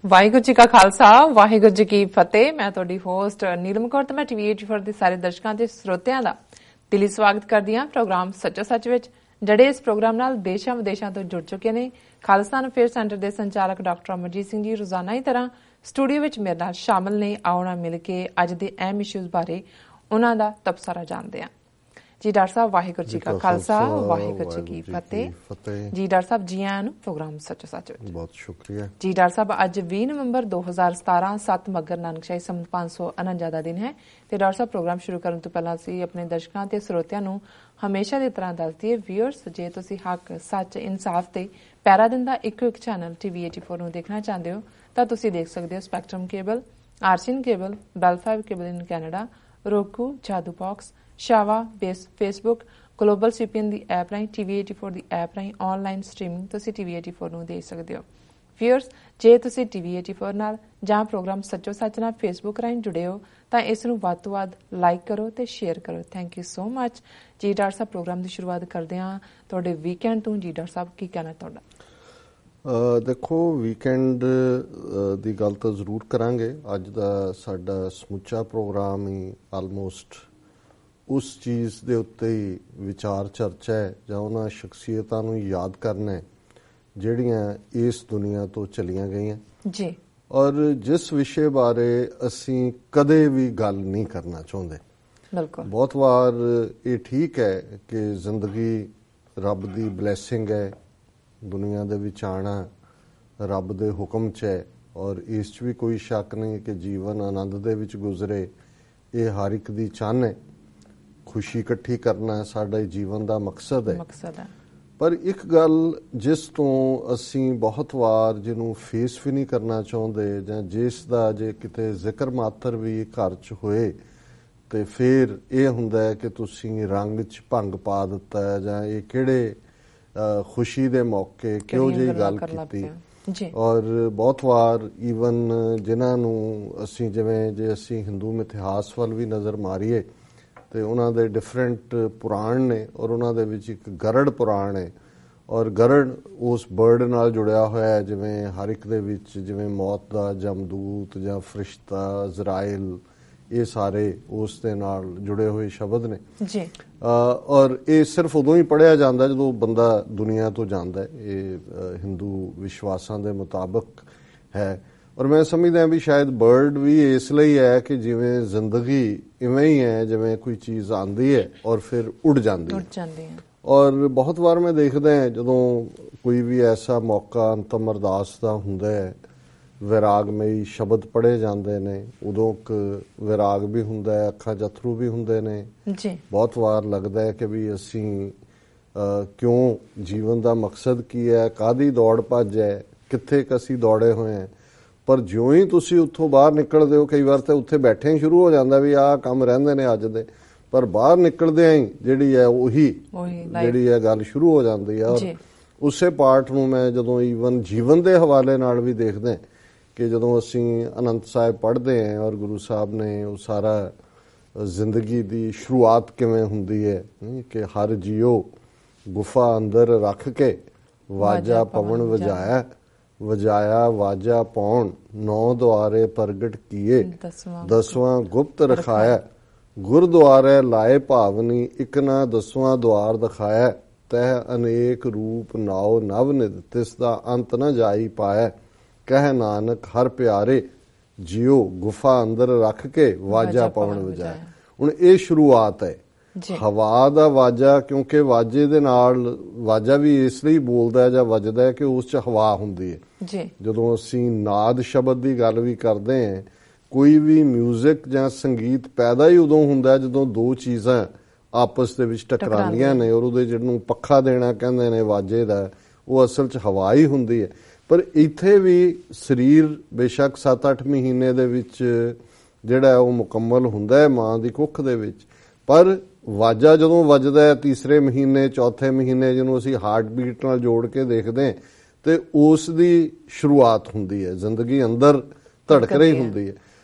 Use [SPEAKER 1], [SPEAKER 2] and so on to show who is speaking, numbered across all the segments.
[SPEAKER 1] ਵਾਹਿਗੁਰੂ ਜੀ ਕਾ ਖਾਲਸਾ ਵਾਹਿਗੁਰੂ ਜੀ ਕੀ ਫਤਿਹ। ਮੈਂ ਤੁਹਾਡੀ ਹੋਸਟ ਨੀਲਮ ਕੌਰ ਤੇ ਮੈਂ TV84 ਦੇ ਸਾਰੇ ਦਰਸ਼ਕਾਂ ਤੇ ਸਰੋਤਿਆਂ ਦਾ ਦਿਲੀ ਸਵਾਗਤ ਕਰਦੀ ਹਾਂ ਪ੍ਰੋਗਰਾਮ ਸੱਚੋ ਸੱਚ ਵਿੱਚ। ਜਿਹੜੇ ਇਸ ਪ੍ਰੋਗਰਾਮ ਨਾਲ ਦੇਸ਼ਾਂ ਵਿਦੇਸ਼ਾਂ ਤੋਂ ਜੁੜ ਚੁੱਕੇ ਨੇ। ਖਾਲਿਸਤਾਨ ਅਫੇਅਰ ਸੈਂਟਰ ਦੇ ਸੰਚਾਲਕ ਡਾਕਟਰ ਅਮਰਜੀਤ ਸਿੰਘ ਜੀ ਰੋਜ਼ਾਨਾ ਹੀ ਤਰ੍ਹਾਂ ਸਟੂਡੀਓ ਵਿੱਚ ਮੇਰੇ ਨਾਲ ਸ਼ਾਮਲ ਨੇ। ਆਉਣਾ ਮਿਲ ਕੇ ਅੱਜ ਦੇ ਅਹਿਮ ਇਸ਼ੂਜ਼ ਬਾਰੇ ਉਹਨਾਂ ਦਾ ਤਬਸਰਾ ਜਾਣਦੇ ਹਾਂ। ਜੀ ਡਾਕਟਰ ਸਾਹਿਬ ਵਾਹਿਗੁਰੂ ਜੀ ਕਾ ਖਾਲਸਾ ਵਾਹਿਗੁਰੂ ਜੀ ਕੀ ਫਤਿਹ। ਜੀ ਡਾਕਟਰ ਸਾਹਿਬ ਜੀ ਆਇਆਂ ਨੂੰ ਪ੍ਰੋਗਰਾਮ ਸੱਚੋ ਸੱਚ ਵਿੱਚ।
[SPEAKER 2] ਬਹੁਤ ਸ਼ੁਕਰੀਆ
[SPEAKER 1] ਜੀ ਡਾਕਟਰ ਸਾਹਿਬ। ਅੱਜ 20 ਨਵੰਬਰ 2017 7 ਮੱਘਰ ਨਾਨਕਸ਼ਾਹੀ ਸੰਮਤ 549 ਦਾ ਦਿਨ ਹੈ ਤੇ ਡਾਕਟਰ ਸਾਹਿਬ ਪ੍ਰੋਗਰਾਮ ਸ਼ੁਰੂ ਕਰਨ ਤੋਂ ਪਹਿਲਾਂ ਅਸੀਂ ਆਪਣੇ ਦਰਸ਼ਕਾਂ ਤੇ ਸਰੋਤਿਆਂ ਨੂੰ ਹਮੇਸ਼ਾ ਦੀ ਤਰ੍ਹਾਂ ਦੱਸ ਦਈਏ ਵੀਅਰਸ, ਜੇ ਤੁਸੀਂ ਹੱਕ ਸੱਚ ਇਨਸਾਫ ਤੇ ਪੈਰਾ ਦਿੰਦਾ ਇੱਕੋ ਇੱਕ ਚੈਨਲ TV84 ਨੂੰ ਦੇਖਣਾ ਚਾਹੁੰਦੇ ਹੋ ਤਾਂ ਤੁਸੀਂ ਦੇਖ ਸਕਦੇ ਹੋ ਸਪੈਕਟਰਮ ਕੇਬਲ, ਆਰਚਿਨ cable, Bell 5 cable in Canada, roku, Jadoo box, ਸ਼ਾਵਾ ਬੇਸ, ਫੇਸਬੁੱਕ, ਗਲੋਬਲ CPN ਦੀ ਐਪ ਰਾਹੀਂ, TV84 ਦੀ ਐਪ ਰਾਹੀਂ ਆਨਲਾਈਨ ਸਟ੍ਰੀਮਿੰਗ ਤੁਸੀਂ TV84 ਨੂੰ ਦੇਖ ਸਕਦੇ ਹੋ। ਵੀਅਰਸ, ਜੇ ਤੁਸੀਂ TV84 ਨਾਲ ਜਾਂ ਪ੍ਰੋਗਰਾਮ ਸੱਚੋ ਸੱਚ ਨਾਲ ਫੇਸਬੁੱਕ ਰਾਹੀਂ ਜੁੜੇ ਹੋ ਤਾਂ ਇਸ ਨੂੰ ਵੱਧ ਤੋਂ ਵੱਧ ਲਾਈਕ ਕਰੋ ਤੇ ਸ਼ੇਅਰ ਕਰੋ। Thank you so much. ਜੀ ਡਾਕਟਰ ਸਾਹਿਬ ਪ੍ਰੋਗਰਾਮ ਦੀ ਸ਼ੁਰੂਆਤ ਕਰਦੇ ਹਾਂ ਤੁਹਾਡੇ ਵੀਕਐਂਡ ਤੋਂ। ਜੀ ਡਾਕਟਰ ਸਾਹਿਬ ਕੀ ਕਹਿਣਾ ਤੁਹਾਡਾ?
[SPEAKER 2] ਦੇਖੋ, ਵੀਕਐਂਡ ਦੀ ਗੱਲ ਤਾਂ ਜ਼ਰੂਰ ਕਰਾਂਗੇ। ਅੱਜ ਦਾ ਸਾਡਾ ਸਮੁੱਚਾ ਪ੍ਰੋਗਰਾਮ ਹੀ ਆਲਮੋਸਟ ਉਸ ਚੀਜ਼ ਦੇ ਉੱਤੇ ਹੀ ਵਿਚਾਰ ਚਰਚਾ ਹੈ ਜਾਂ ਉਹਨਾਂ ਸ਼ਖਸੀਅਤਾਂ ਨੂੰ ਯਾਦ ਕਰਨਾ ਹੈ ਜਿਹੜੀਆਂ ਇਸ ਦੁਨੀਆ ਤੋਂ ਚਲੀਆਂ ਗਈਆਂ
[SPEAKER 1] ਜੀ,
[SPEAKER 2] ਔਰ ਜਿਸ ਵਿਸ਼ੇ ਬਾਰੇ ਅਸੀਂ ਕਦੇ ਵੀ ਗੱਲ ਨਹੀਂ ਕਰਨਾ ਚਾਹੁੰਦੇ।
[SPEAKER 1] ਬਿਲਕੁਲ।
[SPEAKER 2] ਬਹੁਤ ਵਾਰ ਇਹ ਠੀਕ ਹੈ ਕਿ ਜ਼ਿੰਦਗੀ ਰੱਬ ਦੀ ਬਲੈਸਿੰਗ ਹੈ, ਦੁਨੀਆ ਦੇ ਵਿੱਚ ਆਉਣਾ ਰੱਬ ਦੇ ਹੁਕਮ 'ਚ ਹੈ ਔਰ ਇਸ 'ਚ ਵੀ ਕੋਈ ਸ਼ੱਕ ਨਹੀਂ ਕਿ ਜੀਵਨ ਆਨੰਦ ਦੇ ਵਿੱਚ ਗੁਜ਼ਰੇ। ਇਹ ਹਰ ਇੱਕ ਦੀ ਚਾਹਨਾ ਹੈ, ਖੁਸ਼ੀ ਇਕੱਠੀ ਕਰਨਾ ਸਾਡਾ ਜੀਵਨ ਦਾ ਮਕਸਦ ਹੈ। ਪਰ ਇੱਕ ਗੱਲ ਜਿਸ ਤੋਂ ਅਸੀਂ ਬਹੁਤ ਵਾਰ ਜਿਹਨੂੰ ਫੇਸ ਵੀ ਨਹੀਂ ਕਰਨਾ ਚਾਹੁੰਦੇ ਜਾਂ ਜਿਸ ਦਾ ਜੇ ਕਿਤੇ ਜ਼ਿਕਰ ਮਾਤਰ ਵੀ ਘਰ 'ਚ ਹੋਏ ਤੇ ਫਿਰ ਇਹ ਹੁੰਦਾ ਹੈ ਕਿ ਤੁਸੀਂ ਰੰਗ 'ਚ ਭੰਗ ਪਾ ਦਿੱਤਾ ਹੈ ਜਾਂ ਇਹ ਕਿਹੜੇ ਖੁਸ਼ੀ ਦੇ ਮੌਕੇ ਕਿਹੋ ਜਿਹੀ ਗੱਲ ਕੀਤੀ। ਔਰ ਬਹੁਤ ਵਾਰ ਈਵਨ ਜਿਨ੍ਹਾਂ ਨੂੰ ਅਸੀਂ ਜਿਵੇਂ ਜੇ ਅਸੀਂ ਹਿੰਦੂ ਇਤਿਹਾਸ ਵੱਲ ਵੀ ਨਜ਼ਰ ਮਾਰੀਏ ਤੇ ਉਹਨਾਂ ਦੇ ਡਿਫਰੈਂਟ ਪੁਰਾਣ ਨੇ ਔਰ ਉਹਨਾਂ ਦੇ ਵਿੱਚ ਇੱਕ ਗਰੜ ਪੁਰਾਣ ਹੈ ਔਰ ਗਰੜ ਉਸ ਬਰਡ ਨਾਲ ਜੁੜਿਆ ਹੋਇਆ ਹੈ। ਜਿਵੇਂ ਹਰ ਇੱਕ ਦੇ ਵਿੱਚ ਜਿਵੇਂ ਮੌਤ ਦਾ ਜਮਦੂਤ ਜਾਂ ਫਰਿਸ਼ਤਾ, ਇਜ਼ਰਾਈਲ, ਇਹ ਸਾਰੇ ਉਸ ਦੇ ਨਾਲ ਜੁੜੇ ਹੋਏ ਸ਼ਬਦ ਨੇ
[SPEAKER 1] ਜੀ।
[SPEAKER 2] ਔਰ ਇਹ ਸਿਰਫ ਉਦੋਂ ਹੀ ਪੜ੍ਹਿਆ ਜਾਂਦਾ ਜਦੋਂ ਬੰਦਾ ਦੁਨੀਆ ਤੋਂ ਜਾਂਦਾ। ਇਹ ਹਿੰਦੂ ਵਿਸ਼ਵਾਸਾਂ ਦੇ ਮੁਤਾਬਕ ਹੈ ਔਰ ਮੈਂ ਸਮਝਦਾ ਵੀ ਸ਼ਾਇਦ ਬਰਡ ਵੀ ਇਸ ਲਈ ਹੈ ਕਿ ਜਿਵੇਂ ਜ਼ਿੰਦਗੀ ਇਵੇਂ ਹੀ ਹੈ, ਜਿਵੇਂ ਕੋਈ ਚੀਜ਼ ਆਉਂਦੀ ਹੈ ਔਰ ਫਿਰ ਉੱਡ ਜਾਂਦੀ ਹੈ। ਔਰ ਬਹੁਤ ਵਾਰ ਮੈਂ ਦੇਖਦਾ ਜਦੋਂ ਕੋਈ ਵੀ ਐਸਾ ਮੌਕਾ ਅੰਤਮ ਅਰਦਾਸ ਦਾ ਹੁੰਦਾ ਹੈ, ਵਿਰਾਗਮਈ ਸ਼ਬਦ ਪੜ੍ਹੇ ਜਾਂਦੇ ਨੇ, ਉਦੋਂ ਇੱਕ ਵਿਰਾਗ ਵੀ ਹੁੰਦਾ ਹੈ, ਅੱਖਾਂ 'ਚ ਅਥਰੂ ਵੀ ਹੁੰਦੇ ਨੇ ਜੀ। ਬਹੁਤ ਵਾਰ ਲੱਗਦਾ ਹੈ ਕਿ ਵੀ ਅਸੀਂ ਕਿਉਂ, ਜੀਵਨ ਦਾ ਮਕਸਦ ਕੀ ਹੈ, ਕਾਹਦੀ ਦੌੜ ਭੱਜ ਹੈ, ਕਿੱਥੇ ਅਸੀਂ ਦੌੜੇ ਹੋਏ ਹਾਂ। ਪਰ ਜਿਉਂ ਹੀ ਤੁਸੀਂ ਉੱਥੋਂ ਬਾਹਰ ਨਿਕਲਦੇ ਹੋ, ਕਈ ਵਾਰ ਤਾਂ ਉੱਥੇ ਬੈਠੇ ਹੀ ਸ਼ੁਰੂ ਹੋ ਜਾਂਦਾ ਵੀ ਆਹ ਕੰਮ ਰਹਿੰਦੇ ਨੇ ਅੱਜ ਦੇ, ਪਰ ਬਾਹਰ ਨਿਕਲਦਿਆਂ ਹੀ ਜਿਹੜੀ ਹੈ ਉਹੀ ਜਿਹੜੀ ਹੈ ਗੱਲ ਸ਼ੁਰੂ ਹੋ ਜਾਂਦੀ ਹੈ। ਔਰ ਉਸੇ ਪਾਰਟ ਨੂੰ ਮੈਂ ਜਦੋਂ ਈਵਨ ਜੀਵਨ ਦੇ ਹਵਾਲੇ ਨਾਲ ਵੀ ਦੇਖਦੇ ਕਿ ਜਦੋਂ ਅਸੀਂ ਅਨੰਦ ਸਾਹਿਬ ਪੜ੍ਹਦੇ ਹਾਂ ਔਰ ਗੁਰੂ ਸਾਹਿਬ ਨੇ ਉਹ ਸਾਰਾ ਜ਼ਿੰਦਗੀ ਦੀ ਸ਼ੁਰੂਆਤ ਕਿਵੇਂ ਹੁੰਦੀ ਹੈ ਕਿ ਹਰ ਜੀਓ ਗੁਫਾ ਅੰਦਰ ਰੱਖ ਕੇ ਵਾਜਾ ਪਵਨ ਵਜਾਇਆ ਵਾਜਾ ਪਾਉਣ, 9 ਦੁਆਰੇ ਪ੍ਰਗਟ ਕੀਏ, 10ਵਾਂ ਗੁਪਤ ਰਖਾਇਆ, ਗੁਰਦੁਆਰੇ ਲਾਏ ਭਾਵਨੀ, ਇੱਕ ਨਾ 10ਵਾਂ ਦੁਆਰ ਦਿਖਾਇਆ, ਤਹਿ ਅਨੇਕ ਰੂਪ ਨਾਉ ਨਵ ਨਿਧ, ਤਿਸ ਦਾ ਅੰਤ ਨ ਜਾਈ ਪਾਇਆ, ਕਹਿ ਨਾਨਕ ਹਰ ਪਿਆਰੇ ਜਿਉ, ਗੁਫਾ ਅੰਦਰ ਰੱਖ ਕੇ ਵਾਜਾ ਪਵਨ ਵਜਾਇਆ। ਹੁਣ ਇਹ ਸ਼ੁਰੂਆਤ ਹੈ ਹਵਾ ਦਾ ਵਾਜਾ, ਕਿਉਂਕਿ ਵਾਜੇ ਦੇ ਨਾਲ ਵਾਜਾ ਵੀ ਇਸ ਲਈ ਬੋਲਦਾ ਜਾਂ ਵੱਜਦਾ ਹੈ ਕਿ ਉਸ 'ਚ ਹਵਾ ਹੁੰਦੀ ਹੈ। ਜਦੋਂ ਅਸੀਂ ਨਾਦ ਸ਼ਬਦ ਦੀ ਗੱਲ ਵੀ ਕਰਦੇ ਹਾਂ, ਕੋਈ ਵੀ ਮਿਊਜ਼ਿਕ ਜਾਂ ਸੰਗੀਤ ਪੈਦਾ ਹੀ ਉਦੋਂ ਹੁੰਦਾ ਜਦੋਂ ਦੋ ਚੀਜ਼ਾਂ ਆਪਸ ਦੇ ਵਿੱਚ ਟਕਰਾਉਂਦੀਆਂ ਨੇ ਔਰ ਉਹਦੇ ਜਿਹਨੂੰ ਪੱਖਾ ਦੇਣਾ ਕਹਿੰਦੇ ਨੇ ਵਾਜੇ ਦਾ, ਉਹ ਅਸਲ 'ਚ ਹਵਾ ਹੀ ਹੁੰਦੀ ਹੈ। ਪਰ ਇੱਥੇ ਵੀ ਸਰੀਰ ਬੇਸ਼ੱਕ 7-8 ਮਹੀਨੇ ਦੇ ਵਿੱਚ ਜਿਹੜਾ ਉਹ ਮੁਕੰਮਲ ਹੁੰਦਾ ਹੈ ਮਾਂ ਦੀ ਕੁੱਖ ਦੇ ਵਿੱਚ, ਪਰ ਵਾਜਾ ਜਦੋਂ ਵੱਜਦਾ ਹੈ ਤੀਸਰੇ ਮਹੀਨੇ, ਚੌਥੇ ਮਹੀਨੇ, ਜਿਹਨੂੰ ਅਸੀਂ ਹਾਰਟ ਬੀਟ ਨਾਲ ਜੋੜ ਕੇ ਦੇਖਦੇ ਹਾਂ, ਤੇ ਉਸ ਦੀ ਸ਼ੁਰੂਆਤ ਹੁੰਦੀ ਹੈ। ਜ਼ਿੰਦਗੀ ਅੰਦਰ ਧੜਕ ਰਹੀ ਹੁੰਦੀ ਹੈ,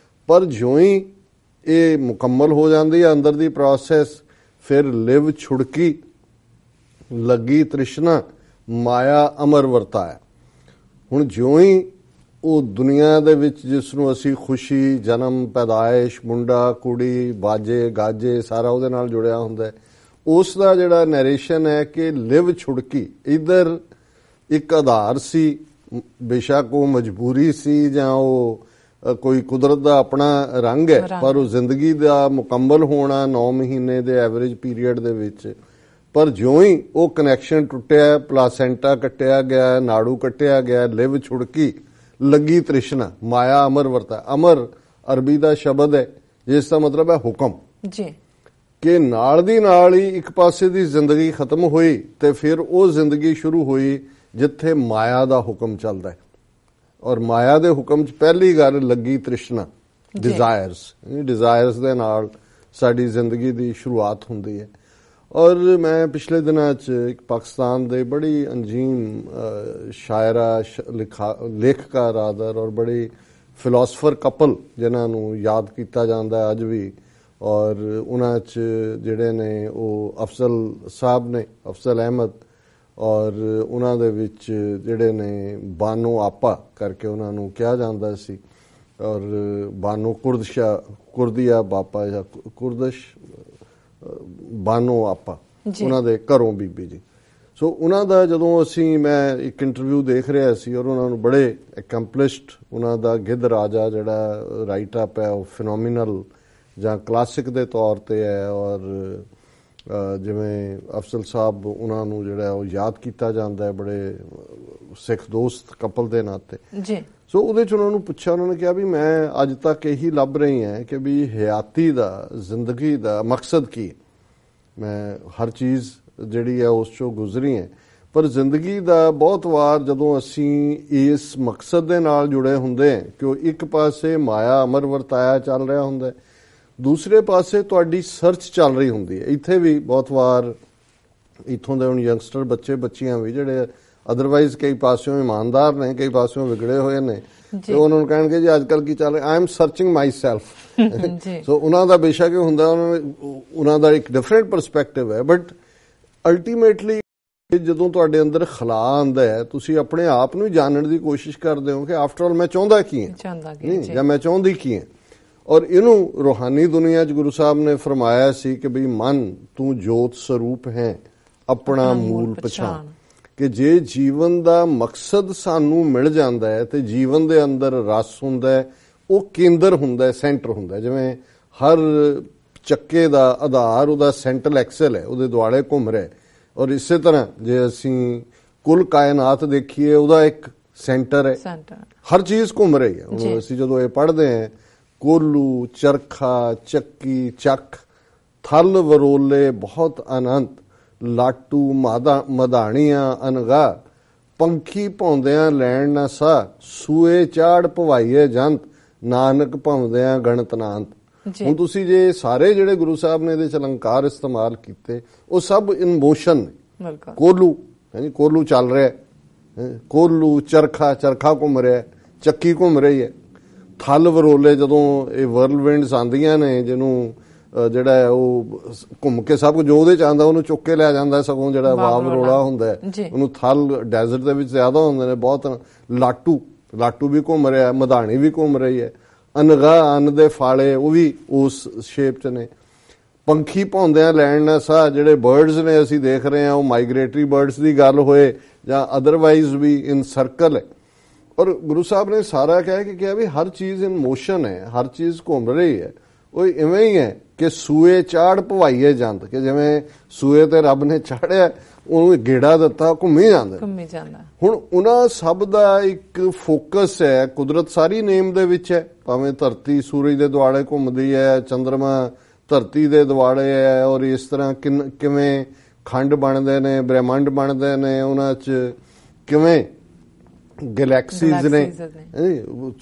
[SPEAKER 2] ਪਰ ਜਿਉਂ ਹੀ ਇਹ ਮੁਕੰਮਲ ਹੋ ਜਾਂਦੀ ਹੈ ਅੰਦਰ ਦੀ ਪ੍ਰੋਸੈਸ, ਫਿਰ ਲਿਵ ਛੁੜਕੀ ਲੱਗੀ ਤ੍ਰਿਸ਼ਨਾ ਮਾਇਆ ਅਮਰ ਵਰਤਾਇਆ। ਹੁਣ ਜਿਉਂ ਹੀ ਉਹ ਦੁਨੀਆ ਦੇ ਵਿੱਚ ਜਿਸ ਨੂੰ ਅਸੀਂ ਖੁਸ਼ੀ, ਜਨਮ, ਪੈਦਾਇਸ਼, ਮੁੰਡਾ, ਕੁੜੀ, ਬਾਜੇ, ਗਾਜੇ ਸਾਰਾ ਉਹਦੇ ਨਾਲ ਜੁੜਿਆ ਹੁੰਦਾ ਹੈ, ਉਸ ਦਾ ਜਿਹੜਾ ਨੈਰੇਸ਼ਨ ਹੈ ਕਿ ਲਿਵ ਛੁੜਕੀ, ਇਧਰ ਇੱਕ ਆਧਾਰ ਸੀ, ਬੇਸ਼ੱਕ ਉਹ ਮਜਬੂਰੀ ਸੀ ਜਾਂ ਉਹ ਕੋਈ ਕੁਦਰਤ ਦਾ ਆਪਣਾ ਰੰਗ ਹੈ, ਪਰ ਉਹ ਜ਼ਿੰਦਗੀ ਦਾ ਮੁਕੰਮਲ ਹੋਣਾ 9 ਮਹੀਨੇ ਦੇ ਐਵਰੇਜ ਪੀਰੀਅਡ ਦੇ ਵਿੱਚ। ਪਰ ਜਿਉਂ ਹੀ ਉਹ ਕਨੈਕਸ਼ਨ ਟੁੱਟਿਆ, ਪਲਾਸੈਂਟਾ ਕੱਟਿਆ ਗਿਆ, ਨਾੜੂ ਕੱਟਿਆ ਗਿਆ, ਲਿਵ ਛੁੜਕੀ, ਲੱਗੀ ਤ੍ਰਿਸ਼ਨਾ, ਮਾਇਆ ਅਮਰ ਵਰਤਾ। ਅਮਰ ਅਰਬੀ ਦਾ ਸ਼ਬਦ ਹੈ ਜਿਸ ਦਾ ਮਤਲਬ ਹੈ ਹੁਕਮ
[SPEAKER 1] ਜੀ,
[SPEAKER 2] ਕਿ ਨਾਲ ਦੀ ਨਾਲ ਹੀ ਇੱਕ ਪਾਸੇ ਦੀ ਜ਼ਿੰਦਗੀ ਖਤਮ ਹੋਈ ਤੇ ਫਿਰ ਉਹ ਜ਼ਿੰਦਗੀ ਸ਼ੁਰੂ ਹੋਈ ਜਿੱਥੇ ਮਾਇਆ ਦਾ ਹੁਕਮ ਚੱਲਦਾ ਹੈ। ਔਰ ਮਾਇਆ ਦੇ ਹੁਕਮ 'ਚ ਪਹਿਲੀ ਗੱਲ ਲੱਗੀ ਤ੍ਰਿਸ਼ਨਾ, ਡਿਜ਼ਾਇਰਸ ਦੇ ਨਾਲ ਸਾਡੀ ਜ਼ਿੰਦਗੀ ਦੀ ਸ਼ੁਰੂਆਤ ਹੁੰਦੀ ਹੈ। ਔਰ ਮੈਂ ਪਿਛਲੇ ਦਿਨਾਂ 'ਚ ਇੱਕ ਪਾਕਿਸਤਾਨ ਦੇ ਬੜੀ ਅੰਜੀਮ ਸ਼ਾਇਰਾ, ਲੇਖਕਾ ਰਾਦਰ ਔਰ ਬੜੀ ਫਿਲਾਸਫਰ ਕਪਲ ਜਿਨ੍ਹਾਂ ਨੂੰ ਯਾਦ ਕੀਤਾ ਜਾਂਦਾ ਅੱਜ ਵੀ, ਔਰ ਉਹਨਾਂ 'ਚ ਜਿਹੜੇ ਨੇ ਉਹ ਅਫਜ਼ਲ ਸਾਹਿਬ ਨੇ, ਅਫਜ਼ਲ ਅਹਿਮਦ, ਔਰ ਉਹਨਾਂ ਦੇ ਵਿੱਚ ਜਿਹੜੇ ਨੇ ਬਾਨੋ ਆਪਾ ਕਰਕੇ ਉਹਨਾਂ ਨੂੰ ਕਿਹਾ ਜਾਂਦਾ ਸੀ, ਔਰ ਬਾਨੋ ਕੁਰਦੀਆ ਬਾਪਾ ਜਾਂ ਕੁਰਦਸ਼ ਬਾਨੋ ਆਪਾ, ਉਹਨਾਂ ਦੇ ਘਰੋਂ ਬੀਬੀ ਜੀ। ਸੋ ਉਹਨਾਂ ਦਾ ਜਦੋਂ ਮੈਂ ਇੱਕ ਇੰਟਰਵਿਊ ਦੇਖ ਰਿਹਾ ਸੀ, ਔਰ ਉਹਨਾਂ ਨੂੰ ਬੜੇ ਅਕੰਪਲਿਸ਼ਡ, ਉਹਨਾਂ ਦਾ ਗਿੱਧ ਰਾਜਾ ਜਿਹੜਾ ਰਾਈਟ ਅਪ ਹੈ ਉਹ ਫਿਨੋਮੀਨਲ ਜਾਂ ਕਲਾਸਿਕ ਦੇ ਤੌਰ ਤੇ ਹੈ। ਔਰ ਜਿਵੇਂ ਅਫਜ਼ਲ ਸਾਹਿਬ ਉਹਨਾਂ ਨੂੰ ਜਿਹੜਾ ਉਹ ਯਾਦ ਕੀਤਾ ਜਾਂਦਾ ਹੈ ਬੜੇ ਸਿੱਖ ਦੋਸਤ ਕਪਲ ਦੇ ਨਾਤੇ ਜੀ। ਸੋ ਉਹਦੇ 'ਚ ਉਹਨਾਂ ਨੂੰ ਪੁੱਛਿਆ, ਉਹਨਾਂ ਨੇ ਕਿਹਾ ਵੀ ਮੈਂ ਅੱਜ ਤੱਕ ਇਹੀ ਲੱਭ ਰਹੀ ਹਾਂ ਕਿ ਵੀ ਹਯਾਤੀ ਦਾ, ਜ਼ਿੰਦਗੀ ਦਾ ਮਕਸਦ ਕੀ ਹੈ। ਮੈਂ ਹਰ ਚੀਜ਼ ਜਿਹੜੀ ਹੈ ਉਸ 'ਚੋਂ ਗੁਜ਼ਰੀ ਹੈ, ਪਰ ਜ਼ਿੰਦਗੀ ਦਾ ਬਹੁਤ ਵਾਰ ਜਦੋਂ ਅਸੀਂ ਇਸ ਮਕਸਦ ਦੇ ਨਾਲ ਜੁੜੇ ਹੁੰਦੇ ਹਾਂ ਕਿ ਉਹ ਇੱਕ ਪਾਸੇ ਮਾਇਆ ਅਮਰ ਵਰਤਾਇਆ ਚੱਲ ਰਿਹਾ ਹੁੰਦਾ, ਦੂਸਰੇ ਪਾਸੇ ਤੁਹਾਡੀ ਸਰਚ ਚੱਲ ਰਹੀ ਹੁੰਦੀ ਹੈ। ਇੱਥੇ ਵੀ ਬਹੁਤ ਵਾਰ ਇੱਥੋਂ ਦੇ ਹੁਣ ਯੰਗਸਟਰ ਬੱਚੇ ਬੱਚੀਆਂ ਵੀ ਜਿਹੜੇ ਅਦਰਵਾਈਜ਼ ਕਈ ਪਾਸਿਓਂ ਇਮਾਨਦਾਰ ਨੇ, ਕਈ ਪਾਸਿਓਂ ਵਿਗੜੇ ਹੋਏ ਨੇ, ਤੇ ਉਹਨਾਂ ਨੂੰ ਕਹਿਣਗੇ ਜੀ ਅੱਜ ਕੱਲ੍ਹ ਕੀ ਚੱਲ ਰਿਹਾ, I am searching myself. So ਉਹਨਾਂ ਦਾ ਬੇਸ਼ੱਕ ਇਹ ਹੁੰਦਾ, ਉਹਨਾਂ ਦਾ ਇੱਕ ਡਿਫਰੈਂਟ ਪਰਸਪੈਕਟਿਵ ਹੈ, ਬਟ ਅਲਟੀਮੇਟਲੀ ਜਦੋਂ ਤੁਹਾਡੇ ਅੰਦਰ ਖਲਾ ਆਉਂਦਾ ਹੈ, ਤੁਸੀਂ ਆਪਣੇ ਆਪ ਨੂੰ ਜਾਣਨ ਦੀ ਕੋਸ਼ਿਸ਼ ਕਰਦੇ ਹੋ ਕਿ ਆਫਟਰ ਆਲ ਮੈਂ ਚਾਹੁੰਦਾ ਕੀ ਹਾਂ ਜਾਂ ਮੈਂ ਚਾਹੁੰਦੀ ਕੀ ਹਾਂ। ਔਰ ਇਹਨੂੰ ਰੂਹਾਨੀ ਦੁਨੀਆ 'ਚ ਗੁਰੂ ਸਾਹਿਬ ਨੇ ਫਰਮਾਇਆ ਸੀ ਕਿ ਬਈ ਮਨ ਤੂੰ ਜੋਤ ਸਰੂਪ ਹੈ, ਆਪਣਾ ਮੂਲ ਪਛਾਣ, ਕਿ ਜੇ ਜੀਵਨ ਦਾ ਮਕਸਦ ਸਾਨੂੰ ਮਿਲ ਜਾਂਦਾ ਹੈ ਤੇ ਜੀਵਨ ਦੇ ਅੰਦਰ ਰਸ ਹੁੰਦਾ ਹੈ, ਉਹ ਕੇਂਦਰ ਹੁੰਦਾ ਹੈ, ਸੈਂਟਰ ਹੁੰਦਾ ਹੈ। ਜਿਵੇਂ ਹਰ ਚੱਕੇ ਦਾ ਆਧਾਰ ਉਹਦਾ ਸੈਂਟਰਲ ਐਕਸਲ ਹੈ, ਉਹਦੇ ਦੁਆਲੇ ਘੁੰਮ ਰਿਹਾ, ਔਰ ਇਸੇ ਤਰ੍ਹਾਂ ਜੇ ਅਸੀਂ ਕੁੱਲ ਕਾਇਨਾਤ ਦੇਖੀਏ ਉਹਦਾ ਇੱਕ ਸੈਂਟਰ ਹੈ, ਹਰ ਚੀਜ਼ ਘੁੰਮ ਰਹੀ ਹੈ। ਉਹਨੂੰ ਅਸੀਂ ਜਦੋਂ ਇਹ ਪੜ੍ਹਦੇ ਹਾਂ, ਕੋਲੂ, ਚਰਖਾ, ਚੱਕੀ, ਚੱਕ, ਥਲ ਵਰੋਲੇ ਬਹੁਤ ਅਨੰਤ, ਲਾਟੂ ਮਧਾਣੀਆਂ ਅਨਗਾ, ਪੰਖੀ ਭੌਂਦਿਆਂ ਲੈਣ ਨਾ ਸਾ, ਸੂਏ ਚਾੜ ਭਵਾਈਏ ਜੰਤ, ਨਾਨਕ ਭੌਂਦਿਆਂ ਗਣਤ ਨਾਂਤ। ਹੁਣ ਤੁਸੀਂ ਜੇ ਸਾਰੇ ਜਿਹੜੇ ਗੁਰੂ ਸਾਹਿਬ ਨੇ ਇਹਦੇ ਚ ਅਲੰਕਾਰ ਇਸਤੇਮਾਲ ਕੀਤੇ, ਉਹ ਸਭ ਇਨ ਮੋਸ਼ਨ ਨੇ। ਕੋਲੂ ਯਾਨੀ ਕੋਲੂ ਚੱਲ ਰਿਹਾ, ਕੋਲੂ, ਚਰਖਾ ਘੁੰਮ ਰਿਹਾ, ਚੱਕੀ ਘੁੰਮ ਰਹੀ ਹੈ, ਥਲ ਵਰੋਲੇ ਜਦੋਂ ਇਹ ਵਰਲਵਿੰਡਸ ਆਉਂਦੀਆਂ ਨੇ, ਜਿਹਨੂੰ ਜਿਹੜਾ ਹੈ ਉਹ ਘੁੰਮ ਕੇ ਸਭ ਕੁਝ ਜੋ ਉਹਦੇ ਚ ਆਉਂਦਾ ਉਹਨੂੰ ਚੁੱਕ ਕੇ ਲੈ ਜਾਂਦਾ, ਸਗੋਂ ਜਿਹੜਾ ਵਾਵ ਰੋਲਾ ਹੁੰਦਾ ਉਹਨੂੰ ਥਲ ਡੈਜ਼ਰਟ ਦੇ ਵਿੱਚ ਜ਼ਿਆਦਾ ਹੁੰਦੇ ਨੇ ਬਹੁਤ। ਲਾਟੂ ਵੀ ਘੁੰਮ ਰਿਹਾ, ਮਧਾਣੀ ਵੀ ਘੁੰਮ ਰਹੀ ਹੈ, ਅਨਗਾ ਅੰਨ ਦੇ ਫਾਲੇ ਉਹ ਵੀ ਉਸ ਸ਼ੇਪ ਚ ਨੇ, ਪੰਖੀ ਭੌਂਦਿਆਂ ਲੈਣ ਨਾ ਸਾਹ, ਜਿਹੜੇ ਬਰਡਸ ਨੇ ਅਸੀਂ ਦੇਖ ਰਹੇ ਹਾਂ ਉਹ ਮਾਈਗ੍ਰੇਟਰੀ ਬਰਡਸ ਦੀ ਗੱਲ ਹੋਏ ਜਾਂ ਅਦਰਵਾਈਜ਼ ਵੀ ਇਨ ਸਰਕਲ ਹੈ। ਔਰ ਗੁਰੂ ਸਾਹਿਬ ਨੇ ਸਾਰਾ ਕਿਹਾ ਵੀ ਹਰ ਚੀਜ਼ ਇਨ ਮੋਸ਼ਨ ਹੈ, ਹਰ ਚੀਜ਼ ਘੁੰਮ ਰਹੀ ਹੈ। ਉਹ ਇਵੇਂ ਹੀ ਹੈ ਕਿ ਸੂਏ ਚਾੜ ਭਵਾਈਏ ਜੰਤ, ਕਿ ਜਿਵੇਂ ਸੂਏ ਤੇ ਰੱਬ ਨੇ ਚਾੜਿਆ, ਉਹਨੂੰ ਗੇੜਾ ਦਿੱਤਾ, ਘੁੰਮੀ ਜਾਂਦਾ। ਹੁਣ ਉਹਨਾਂ ਸਭ ਦਾ ਇੱਕ ਫੋਕਸ ਹੈ, ਕੁਦਰਤ ਸਾਰੀ ਨੇਮ ਦੇ ਵਿੱਚ ਹੈ, ਭਾਵੇਂ ਧਰਤੀ ਸੂਰਜ ਦੇ ਦੁਆਲੇ ਘੁੰਮਦੀ ਹੈ, ਚੰਦਰਮਾ ਧਰਤੀ ਦੇ ਦੁਆਲੇ ਹੈ, ਔਰ ਇਸ ਤਰ੍ਹਾਂ ਕਿਵੇਂ ਖੰਡ ਬਣਦੇ ਨੇ, ਬ੍ਰਹਿਮੰਡ ਬਣਦੇ ਨੇ, ਉਹਨਾਂ 'ਚ ਕਿਵੇਂ ਗੈਲੈਕਸੀਜ਼ ਨੇ,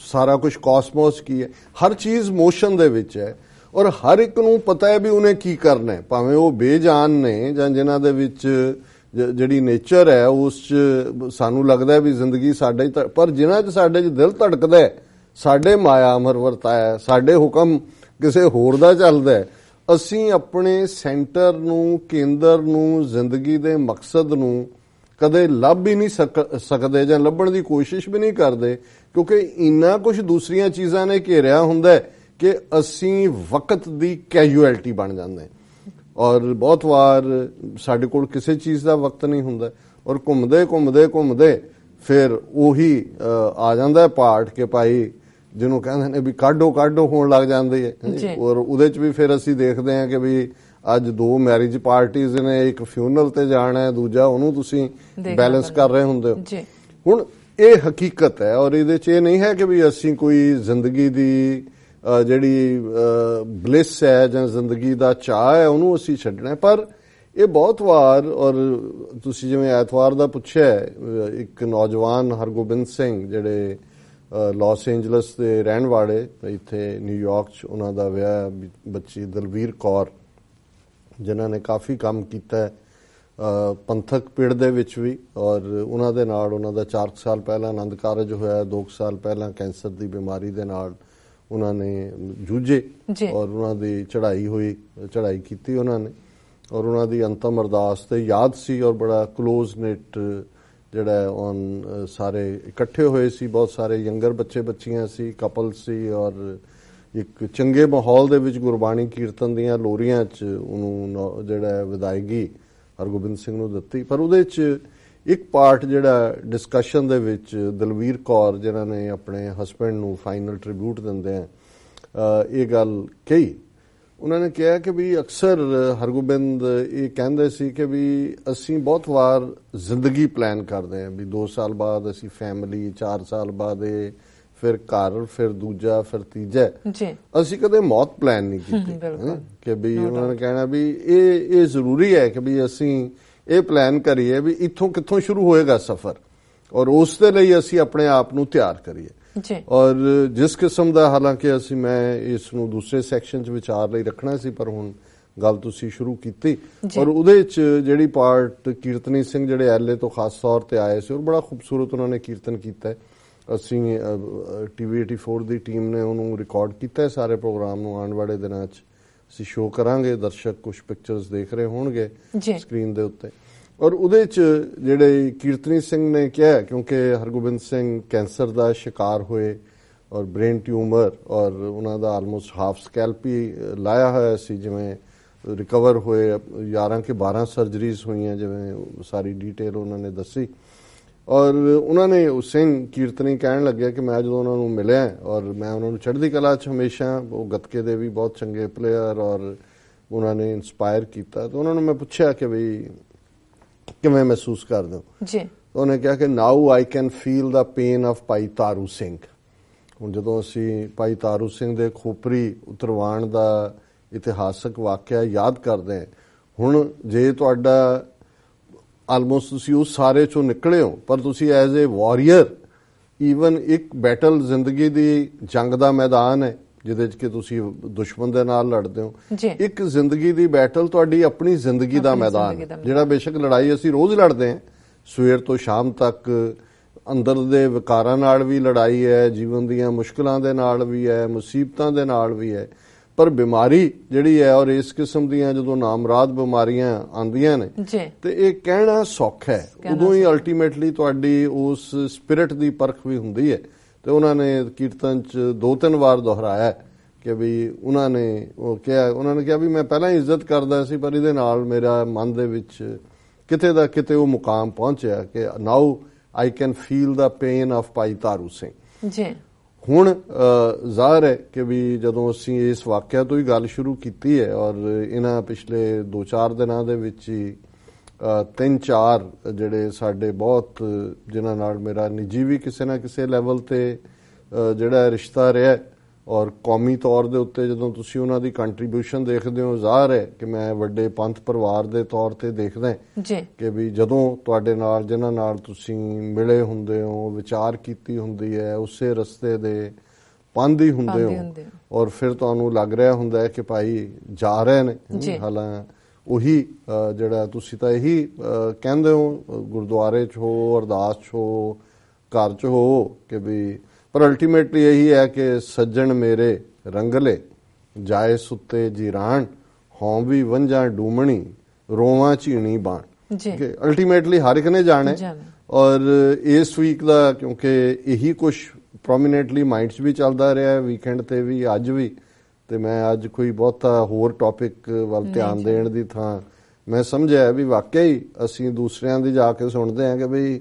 [SPEAKER 2] ਸਾਰਾ ਕੁਝ ਕਾਸਮੋਸ ਕੀ ਹੈ, ਹਰ ਚੀਜ਼ ਮੋਸ਼ਨ ਦੇ ਵਿੱਚ ਹੈ। ਔਰ ਹਰ ਇੱਕ ਨੂੰ ਪਤਾ ਹੈ ਵੀ ਉਹਨੇ ਕੀ ਕਰਨਾ ਹੈ, ਭਾਵੇਂ ਉਹ ਬੇਜਾਨ ਨੇ ਜਾਂ ਜਿਨ੍ਹਾਂ ਦੇ ਵਿੱਚ ਜਿਹੜੀ ਨੇਚਰ ਹੈ ਉਸ 'ਚ ਸਾਨੂੰ ਲੱਗਦਾ ਵੀ ਜ਼ਿੰਦਗੀ ਸਾਡੇ, ਪਰ ਜਿਨ੍ਹਾਂ 'ਚ ਸਾਡੇ 'ਚ ਦਿਲ ਧੜਕਦਾ ਹੈ, ਸਾਡੇ ਮਾਇਆ ਅਮਰ ਵਰਤਾਇਆ, ਸਾਡੇ ਹੁਕਮ ਕਿਸੇ ਹੋਰ ਦਾ ਚੱਲਦਾ, ਅਸੀਂ ਆਪਣੇ ਸੈਂਟਰ ਨੂੰ, ਕੇਂਦਰ ਨੂੰ, ਜ਼ਿੰਦਗੀ ਦੇ ਮਕਸਦ ਨੂੰ ਕਦੇ ਲੱਭ ਹੀ ਨਹੀਂ ਸਕਦੇ ਜਾਂ ਲੱਭਣ ਦੀ ਕੋਸ਼ਿਸ਼ ਵੀ ਨਹੀਂ ਕਰਦੇ, ਕਿਉਂਕਿ ਇੰਨਾ ਕੁਝ ਦੂਸਰੀਆਂ ਚੀਜ਼ਾਂ ਨੇ ਘੇਰਿਆ ਹੁੰਦਾ ਹੈ ਕਿ ਅਸੀਂ ਵਕਤ ਦੀ ਕੈਜੂਅਲਟੀ ਬਣ ਜਾਂਦੇ ਹਾਂ। ਔਰ ਬਹੁਤ ਵਾਰ ਸਾਡੇ ਕੋਲ ਕਿਸੇ ਚੀਜ਼ ਦਾ ਵਕਤ ਨਹੀਂ ਹੁੰਦਾ, ਔਰ ਘੁੰਮਦੇ ਫਿਰ ਉਹੀ ਆ ਜਾਂਦਾ ਪਾਰਟ ਕਿ ਭਾਈ ਜਿਹਨੂੰ ਕਹਿੰਦੇ ਨੇ ਵੀ ਕਾਢੋ ਹੋਣ ਲੱਗ ਜਾਂਦੀ ਹੈ। ਔਰ ਉਹਦੇ ਚ ਵੀ ਫਿਰ ਅਸੀਂ ਦੇਖਦੇ ਹਾਂ ਕਿ ਵੀ ਅੱਜ 2 ਮੈਰਿਜ ਪਾਰਟੀਆਂ ਨੇ, ਇੱਕ ਫਿਊਨਰਲ ਤੇ ਜਾਣਾ ਹੈ, ਦੂਜਾ ਉਹਨੂੰ ਤੁਸੀਂ ਬੈਲੈਂਸ ਕਰ ਰਹੇ ਹੁੰਦੇ ਹੋ। ਹੁਣ ਇਹ ਹਕੀਕਤ ਹੈ, ਔਰ ਇਹਦੇ ਚ ਇਹ ਨਹੀਂ ਹੈ ਕਿ ਵੀ ਅਸੀਂ ਕੋਈ ਜ਼ਿੰਦਗੀ ਦੀ ਜਿਹੜੀ ਬਲਿਸ ਹੈ ਜਾਂ ਜ਼ਿੰਦਗੀ ਦਾ ਚਾਅ ਹੈ ਉਹਨੂੰ ਅਸੀਂ ਛੱਡਣਾ, ਪਰ ਇਹ ਬਹੁਤ ਵਾਰ, ਔਰ ਤੁਸੀਂ ਜਿਵੇਂ ਐਤਵਾਰ ਦਾ ਪੁੱਛਿਆ, ਇੱਕ ਨੌਜਵਾਨ ਹਰਗੋਬਿੰਦ ਸਿੰਘ ਜਿਹੜੇ ਲਾਸ ਐਂਜਲਸ ਦੇ ਰਹਿਣ ਵਾਲੇ, ਇੱਥੇ ਨਿਊਯਾਰਕ 'ਚ ਉਹਨਾਂ ਦਾ ਵਿਆਹ ਬੱਚੀ ਦਲਵੀਰ ਕੌਰ, ਜਿਨ੍ਹਾਂ ਨੇ ਕਾਫੀ ਕੰਮ ਕੀਤਾ ਪੰਥਕ ਪਿੜ ਦੇ ਵਿੱਚ ਵੀ, ਔਰ ਉਹਨਾਂ ਦੇ ਨਾਲ ਉਹਨਾਂ ਦਾ 4 ਸਾਲ ਪਹਿਲਾਂ ਆਨੰਦ ਕਾਰਜ ਹੋਇਆ, 2 ਸਾਲ ਪਹਿਲਾਂ ਕੈਂਸਰ ਦੀ ਬਿਮਾਰੀ ਦੇ ਨਾਲ ਉਹਨਾਂ ਨੇ ਜੂਝੇ, ਔਰ ਉਹਨਾਂ ਦੀ ਚੜ੍ਹਾਈ ਕੀਤੀ ਉਹਨਾਂ ਨੇ, ਔਰ ਉਹਨਾਂ ਦੀ ਅੰਤਮ ਅਰਦਾਸ ਤੇ ਯਾਦ ਸੀ, ਔਰ ਬੜਾ ਕਲੋਜ਼ ਨਿਟ ਜਿਹੜਾ ਸਾਰੇ ਇਕੱਠੇ ਹੋਏ ਸੀ, ਬਹੁਤ ਸਾਰੇ ਯੰਗਰ ਬੱਚੀਆਂ ਸੀ, ਕਪਲ ਸੀ, ਔਰ ਇੱਕ ਚੰਗੇ ਮਾਹੌਲ ਦੇ ਵਿੱਚ ਗੁਰਬਾਣੀ ਕੀਰਤਨ ਦੀਆਂ ਲੋਰੀਆਂ 'ਚ ਉਹਨੂੰ ਜਿਹੜਾ ਵਿਦਾਇਗੀ ਹਰਗੋਬਿੰਦ ਸਿੰਘ ਨੂੰ ਦਿੱਤੀ। ਪਰ ਉਹਦੇ 'ਚ ਇੱਕ ਪਾਰਟ ਜਿਹੜਾ ਡਿਸਕਸ਼ਨ ਦੇ ਵਿੱਚ ਦਲਵੀਰ ਕੌਰ ਜਿਨ੍ਹਾਂ ਨੇ ਆਪਣੇ ਹਸਬੈਂਡ ਨੂੰ ਫਾਈਨਲ ਟ੍ਰਿਬਿਊਟ ਦਿੰਦੇ ਆ ਇਹ ਗੱਲ ਕਹੀ, ਉਹਨਾਂ ਨੇ ਕਿਹਾ ਕਿ ਵੀ ਅਕਸਰ ਹਰਗੋਬਿੰਦ ਇਹ ਕਹਿੰਦੇ ਸੀ ਕਿ ਵੀ ਅਸੀਂ ਬਹੁਤ ਵਾਰ ਜ਼ਿੰਦਗੀ ਪਲਾਨ ਕਰਦੇ ਹਾਂ, ਵੀ 2 ਸਾਲ ਬਾਅਦ ਅਸੀਂ ਫੈਮਿਲੀ, 4 ਸਾਲ ਬਾਅਦ ਇਹ, ਫਿਰ ਘਰ, ਫਿਰ ਦੂਜਾ, ਫਿਰ ਤੀਜਾ, ਅਸੀਂ ਕਦੇ ਮੌਤ ਪਲਾਨ ਨਹੀਂ ਕੀਤੀ ਕਿ ਵੀ ਉਹਨਾਂ ਨੇ ਕਹਿਣਾ ਵੀ ਇਹ ਜ਼ਰੂਰੀ ਹੈ ਕਿ ਵੀ ਅਸੀਂ ਇਹ ਪਲਾਨ ਕਰੀਏ ਵੀ ਇੱਥੋਂ ਕਿੱਥੋਂ ਸ਼ੁਰੂ ਹੋਏਗਾ ਸਫ਼ਰ, ਔਰ ਉਸ ਦੇ ਲਈ ਅਸੀਂ ਆਪਣੇ ਆਪ ਨੂੰ ਤਿਆਰ ਕਰੀਏ। ਔਰ ਜਿਸ ਕਿਸਮ ਦਾ, ਹਾਲਾਂਕਿ ਮੈਂ ਇਸ ਨੂੰ ਦੂਸਰੇ ਸੈਕਸ਼ਨ 'ਚ ਵਿਚਾਰ ਲਈ ਰੱਖਣਾ ਸੀ, ਪਰ ਹੁਣ ਗੱਲ ਤੁਸੀਂ ਸ਼ੁਰੂ ਕੀਤੀ, ਔਰ ਉਹਦੇ 'ਚ ਜਿਹੜੀ ਪਾਰਟ ਕੀਰਤਨੀ ਸਿੰਘ ਜਿਹੜੇ ਐਲਏ ਤੋਂ ਖਾਸ ਤੌਰ ਤੇ ਆਏ ਸੀ, ਔਰ ਬੜਾ ਖੂਬਸੂਰਤ ਉਹਨਾਂ ਨੇ ਕੀਰਤਨ ਕੀਤਾ। ਅਸੀਂ TV 84 ਦੀ ਟੀਮ ਨੇ ਉਹਨੂੰ ਰਿਕਾਰਡ ਕੀਤਾ, ਸਾਰੇ ਪ੍ਰੋਗਰਾਮ ਨੂੰ ਆਉਣ ਵਾਲੇ ਦਿਨਾਂ 'ਚ ਅਸੀਂ ਸ਼ੋਅ ਕਰਾਂਗੇ, ਦਰਸ਼ਕ ਕੁਝ ਪਿਕਚਰਸ ਦੇਖ ਰਹੇ ਹੋਣਗੇ ਸਕਰੀਨ ਦੇ ਉੱਤੇ। ਔਰ ਉਹਦੇ 'ਚ ਜਿਹੜੇ ਕੀਰਤਨੀ ਸਿੰਘ ਨੇ ਕਿਹਾ, ਕਿਉਂਕਿ ਹਰਗੋਬਿੰਦ ਸਿੰਘ ਕੈਂਸਰ ਦਾ ਸ਼ਿਕਾਰ ਹੋਏ ਔਰ ਬ੍ਰੇਨ ਟਿਊਮਰ, ਔਰ ਉਹਨਾਂ ਦਾ ਆਲਮੋਸਟ ਹਾਫ ਸਕੈਲਪ ਹੀ ਲਾਇਆ ਹੋਇਆ ਸੀ, ਜਿਵੇਂ ਰਿਕਵਰ ਹੋਏ 11 ਕਿ 12 ਸਰਜਰੀਜ਼ ਹੋਈਆਂ, ਜਿਵੇਂ ਸਾਰੀ ਡੀਟੇਲ ਉਹਨਾਂ ਨੇ ਦੱਸੀ। ਔਰ ਉਹਨਾਂ ਨੇ ਸਿੰਘ ਕੀਰਤਨੀ ਕਹਿਣ ਲੱਗਿਆ ਕਿ ਮੈਂ ਜਦੋਂ ਉਹਨਾਂ ਨੂੰ ਮਿਲਿਆ, ਔਰ ਮੈਂ ਉਹਨਾਂ ਨੂੰ ਚੜ੍ਹਦੀ ਕਲਾ 'ਚ ਹਮੇਸ਼ਾ, ਉਹ ਗੱਤਕੇ ਦੇ ਵੀ ਬਹੁਤ ਚੰਗੇ ਪਲੇਅਰ, ਔਰ ਉਹਨਾਂ ਨੇ ਇਨਸਪਾਇਰ ਕੀਤਾ, ਤਾਂ ਉਹਨਾਂ ਨੂੰ ਮੈਂ ਪੁੱਛਿਆ ਕਿ ਵੀ ਕਿਵੇਂ ਮਹਿਸੂਸ ਕਰਦੇ ਹੋ ਜੀ, ਉਹਨੇ ਕਿਹਾ ਕਿ ਨਾਊ I can feel the pain of ਭਾਈ ਤਾਰੂ ਸਿੰਘ। ਹੁਣ ਜਦੋਂ ਅਸੀਂ ਭਾਈ ਤਾਰੂ ਸਿੰਘ ਦੇ ਖੋਪਰੀ ਉਤਰਵਾਣ ਦਾ ਇਤਿਹਾਸਕ ਵਾਕਿਆ ਯਾਦ ਕਰਦੇ ਹਾਂ, ਹੁਣ ਜੇ ਤੁਹਾਡਾ ਆਲਮੋਸਟ ਤੁਸੀਂ ਉਸ ਸਾਰੇ ਚੋਂ ਨਿਕਲੇ ਹੋ, ਪਰ ਤੁਸੀਂ ਐਜ਼ ਏ ਵਾਰੀਅਰ, ਈਵਨ ਇੱਕ ਬੈਟਲ ਜ਼ਿੰਦਗੀ ਦੀ ਜੰਗ ਦਾ ਮੈਦਾਨ ਹੈ ਜਿਹਦੇ 'ਚ ਕਿ ਤੁਸੀਂ ਦੁਸ਼ਮਣ ਦੇ ਨਾਲ ਲੜਦੇ ਹੋ, ਇੱਕ ਜ਼ਿੰਦਗੀ ਦੀ ਬੈਟਲ ਤੁਹਾਡੀ ਆਪਣੀ ਜ਼ਿੰਦਗੀ ਦਾ ਮੈਦਾਨ, ਜਿਹੜਾ ਬੇਸ਼ੱਕ ਲੜਾਈ ਅਸੀਂ ਰੋਜ਼ ਲੜਦੇ ਹਾਂ, ਸਵੇਰ ਤੋਂ ਸ਼ਾਮ ਤੱਕ ਅੰਦਰ ਦੇ ਵਿਕਾਰਾਂ ਨਾਲ ਵੀ ਲੜਾਈ ਹੈ, ਜੀਵਨ ਦੀਆਂ ਮੁਸ਼ਕਲਾਂ ਦੇ ਨਾਲ ਵੀ ਹੈ, ਮੁਸੀਬਤਾਂ ਦੇ ਨਾਲ ਵੀ ਹੈ, ਪਰ ਬਿਮਾਰੀ ਜਿਹੜੀ ਹੈ, ਔਰ ਇਸ ਕਿਸਮ ਦੀਆਂ ਜਦੋਂ ਨਾਮਰਾਦ ਬਿਮਾਰੀਆਂ ਆਉਂਦੀਆਂ ਨੇ, ਤੇ ਇਹ ਕਹਿਣਾ ਸੌਖਾ ਹੈ, ਉਦੋਂ ਹੀ ਅਲਟੀਮੇਟਲੀ ਤੁਹਾਡੀ ਉਸ ਸਪਿਰਿਟ ਦੀ ਪਰਖ ਵੀ ਹੁੰਦੀ ਹੈ। ਤੇ ਉਹਨਾਂ ਨੇ ਕੀਰਤਨ 'ਚ 2-3 ਵਾਰ ਦੁਹਰਾਇਆ ਕਿ ਵੀ ਉਹਨਾਂ ਨੇ ਕਿਹਾ ਵੀ ਮੈਂ ਪਹਿਲਾਂ ਹੀ ਇੱਜ਼ਤ ਕਰਦਾ ਸੀ, ਪਰ ਇਹਦੇ ਨਾਲ ਮੇਰਾ ਮਨ ਦੇ ਵਿੱਚ ਕਿਤੇ ਦਾ ਕਿਤੇ ਉਹ ਮੁਕਾਮ ਪਹੁੰਚਿਆ ਕਿ ਨਾਊ I can feel the pain of ਭਾਈ ਤਾਰੂ ਸਿੰਘ ਜੀ। ਹੁਣ ਜ਼ਾਹਰ ਹੈ ਕਿ ਵੀ ਜਦੋਂ ਅਸੀਂ ਇਸ ਵਾਕਿਆ ਤੋਂ ਹੀ ਗੱਲ ਸ਼ੁਰੂ ਕੀਤੀ ਹੈ, ਔਰ ਇਹਨਾਂ ਪਿਛਲੇ 2-4 ਦਿਨਾਂ ਦੇ ਵਿੱਚ ਹੀ 3-4 ਜਿਹੜੇ ਸਾਡੇ ਬਹੁਤ, ਜਿਨ੍ਹਾਂ ਨਾਲ ਮੇਰਾ ਨਿੱਜੀ ਵੀ ਕਿਸੇ ਨਾ ਕਿਸੇ ਲੈਵਲ ਤੇ ਜਿਹੜਾ ਰਿਸ਼ਤਾ ਰਿਹਾ, ਔਰ ਕੌਮੀ ਤੌਰ ਦੇ ਉੱਤੇ ਜਦੋਂ ਤੁਸੀਂ ਉਹਨਾਂ ਦੀ ਕੰਟਰੀਬਿਊਸ਼ਨ ਦੇਖਦੇ ਹੋ, ਜ਼ਾਹਰ ਹੈ ਕਿ ਮੈਂ ਵੱਡੇ ਪੰਥ ਪਰਿਵਾਰ ਦੇ ਤੌਰ ਤੇ ਦੇਖਦਾ ਕਿ ਵੀ ਜਦੋਂ ਤੁਹਾਡੇ ਨਾਲ, ਜਿਨ੍ਹਾਂ ਨਾਲ ਤੁਸੀਂ ਮਿਲੇ ਹੁੰਦੇ ਹੋ, ਵਿਚਾਰ ਕੀਤੀ ਹੁੰਦੀ ਹੈ, ਉਸੇ ਰਸਤੇ ਦੇ ਪਾਂਧੀ ਹੁੰਦੇ ਹੋ, ਔਰ ਫਿਰ ਤੁਹਾਨੂੰ ਲੱਗ ਰਿਹਾ ਹੁੰਦਾ ਹੈ ਕਿ ਭਾਈ ਜਾ ਰਹੇ ਨੇ, ਹਾਲਾਂ ਉਹੀ ਜਿਹੜਾ ਤੁਸੀਂ ਤਾਂ ਇਹੀ ਕਹਿੰਦੇ ਹੋ, ਗੁਰਦੁਆਰੇ 'ਚ ਹੋ, ਅਰਦਾਸ 'ਚ ਹੋ, ਘਰ 'ਚ ਹੋ, ਕਿ ਵੀ ਪਰ ਅਲਟੀਮੇਟਲੀ ਇਹੀ ਹੈ ਕਿ ਸੱਜਣ ਮੇਰੇ ਰੰਗਲੇ ਜਾਏ ਸੁੱਤੇ ਜੀਰਾਨ, ਹੋਂ ਵੀ ਵੰਝਾਂ ਡੂਮਣੀ ਰੋਵਾਂ ਝੀਣੀ ਬਾਣ।
[SPEAKER 1] ਜੀ
[SPEAKER 2] ਅਲਟੀਮੇਟਲੀ ਹਰ ਇੱਕ ਨੇ ਜਾਣਾ ਔਰ ਇਸ ਵੀਕ ਦਾ ਕਿਉਂਕਿ ਇਹੀ ਕੁਝ ਪ੍ਰੋਮੀਨੈਂਟਲੀ ਮਾਈਂਡ 'ਚ ਵੀ ਚੱਲਦਾ ਰਿਹਾ ਵੀਕਐਂਡ ਤੇ ਵੀ ਅੱਜ ਵੀ, ਤੇ ਮੈਂ ਅੱਜ ਕੋਈ ਬਹੁਤਾ ਹੋਰ ਟੌਪਿਕ ਵੱਲ ਧਿਆਨ ਦੇਣ ਦੀ ਥਾਂ ਮੈਂ ਸਮਝਿਆ ਵੀ ਵਾਕਿਆ ਹੀ ਅਸੀਂ ਦੂਸਰਿਆਂ ਦੀ ਜਾ ਕੇ ਸੁਣਦੇ ਹਾਂ ਕਿ ਬਈ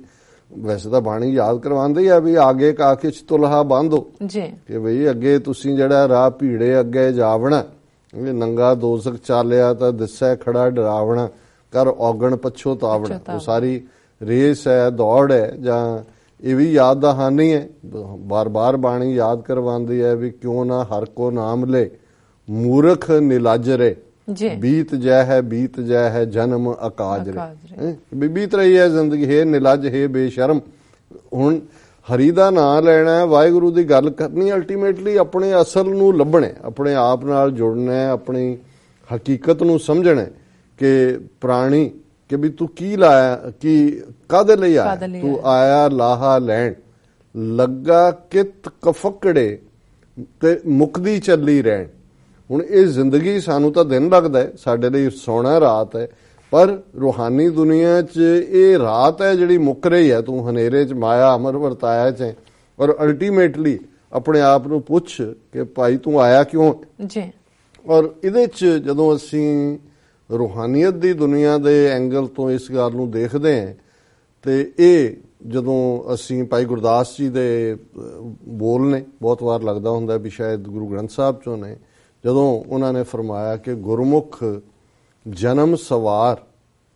[SPEAKER 2] ਵੈਸੇ ਤਾਂ ਬਾਣੀ ਯਾਦ ਕਰਵਾਉਂਦੇ ਆ ਵੀ ਆਗੇ ਕਾਕਿਛ ਤੁਲਹਾ ਬੰਧੋ
[SPEAKER 1] ਜੀ, ਕਿ
[SPEAKER 2] ਬਈ ਅੱਗੇ ਤੁਸੀਂ ਜਿਹੜਾ ਰਾਹ ਭੀੜੇ ਅੱਗੇ ਜਾਵਣਾ, ਨੰਗਾ ਦੋਜ਼ਖ ਚਾਲਿਆ ਤਾਂ ਦਿਸੈ ਖੜਾ ਡਰਾਵਣਾ, ਕਰ ਔਗਣ ਪੱਛੋ ਤਾਵਣਾ। ਉਹ ਸਾਰੀ ਰੇਸ ਹੈ, ਦੌੜ ਹੈ, ਜਾਂ ਇਹ ਵੀ ਯਾਦ ਦਾ ਹਾਨੀ ਹੈ। ਬਾਰ-ਬਾਰ ਬਾਣੀ ਯਾਦ ਕਰਵਾਉਂਦੀ ਹੈ ਵੀ ਕਿਉਂ ਨਾ ਹਰ ਕੋ ਨਾਮ ਲੈ ਮੂਰਖ ਨਿਲਾਜਰੇ, ਬੀਤ ਜੈ ਹੈ ਜਨਮ ਅਕਾਜ ਰੇ। ਬੀਤ ਰਹੀ ਹੈ ਜ਼ਿੰਦਗੀ, ਹੈ ਨਿਲਜ ਹੈ ਬੇਸ਼ਰਮ। ਹੁਣ ਹਰੀ ਦਾ ਨਾਂ ਲੈਣਾ, ਵਾਹਿਗੁਰੂ ਦੀ ਗੱਲ ਕਰਨੀ, ਅਲਟੀਮੇਟਲੀ ਆਪਣੇ ਅਸਲ ਨੂੰ ਲੱਭਣਾ, ਆਪਣੇ ਆਪ ਨਾਲ ਜੁੜਨਾ, ਆਪਣੀ ਹਕੀਕਤ ਨੂੰ ਸਮਝਣਾ ਕਿ ਪ੍ਰਾਣੀ ਕਿ ਵੀ ਤੂੰ ਕੀ ਲਾਇਆ, ਕੀ ਕਾਹਦੇ ਲਈ ਆਇਆ, ਤੂੰ ਆਇਆ ਲਾਹਾ ਲੈਣ, ਲੱਗਾ ਕਿਤ ਕਫਕੜੇ ਤੇ ਮੁਕਦੀ ਚੱਲੀ ਰਹਿਣ। ਹੁਣ ਇਹ ਜ਼ਿੰਦਗੀ ਸਾਨੂੰ ਤਾਂ ਦਿਨ ਲੱਗਦਾ ਹੈ, ਸਾਡੇ ਲਈ ਸੋਹਣਾ ਰਾਤ ਹੈ, ਪਰ ਰੂਹਾਨੀ ਦੁਨੀਆ 'ਚ ਇਹ ਰਾਤ ਹੈ ਜਿਹੜੀ ਮੁੱਕ ਰਹੀ ਹੈ। ਤੂੰ ਹਨੇਰੇ 'ਚ ਮਾਇਆ ਅਮਰ ਵਰਤਾਇਆ 'ਚ, ਔਰ ਅਲਟੀਮੇਟਲੀ ਆਪਣੇ ਆਪ ਨੂੰ ਪੁੱਛ ਕਿ ਭਾਈ ਤੂੰ ਆਇਆ ਕਿਉਂ ਜੀ। ਔਰ ਇਹਦੇ 'ਚ ਜਦੋਂ ਅਸੀਂ ਰੂਹਾਨੀਅਤ ਦੀ ਦੁਨੀਆ ਦੇ ਐਂਗਲ ਤੋਂ ਇਸ ਗੱਲ ਨੂੰ ਦੇਖਦੇ ਹਾਂ ਤੇ ਇਹ ਜਦੋਂ ਅਸੀਂ ਭਾਈ ਗੁਰਦਾਸ ਜੀ ਦੇ ਬੋਲ ਨੇ ਬਹੁਤ ਵਾਰ ਲੱਗਦਾ ਹੁੰਦਾ ਵੀ ਸ਼ਾਇਦ ਗੁਰੂ ਗ੍ਰੰਥ ਸਾਹਿਬ 'ਚੋਂ ਨੇ, ਜਦੋਂ ਉਹਨਾਂ ਨੇ ਫਰਮਾਇਆ ਕਿ ਗੁਰਮੁਖ ਜਨਮ ਸਵਾਰ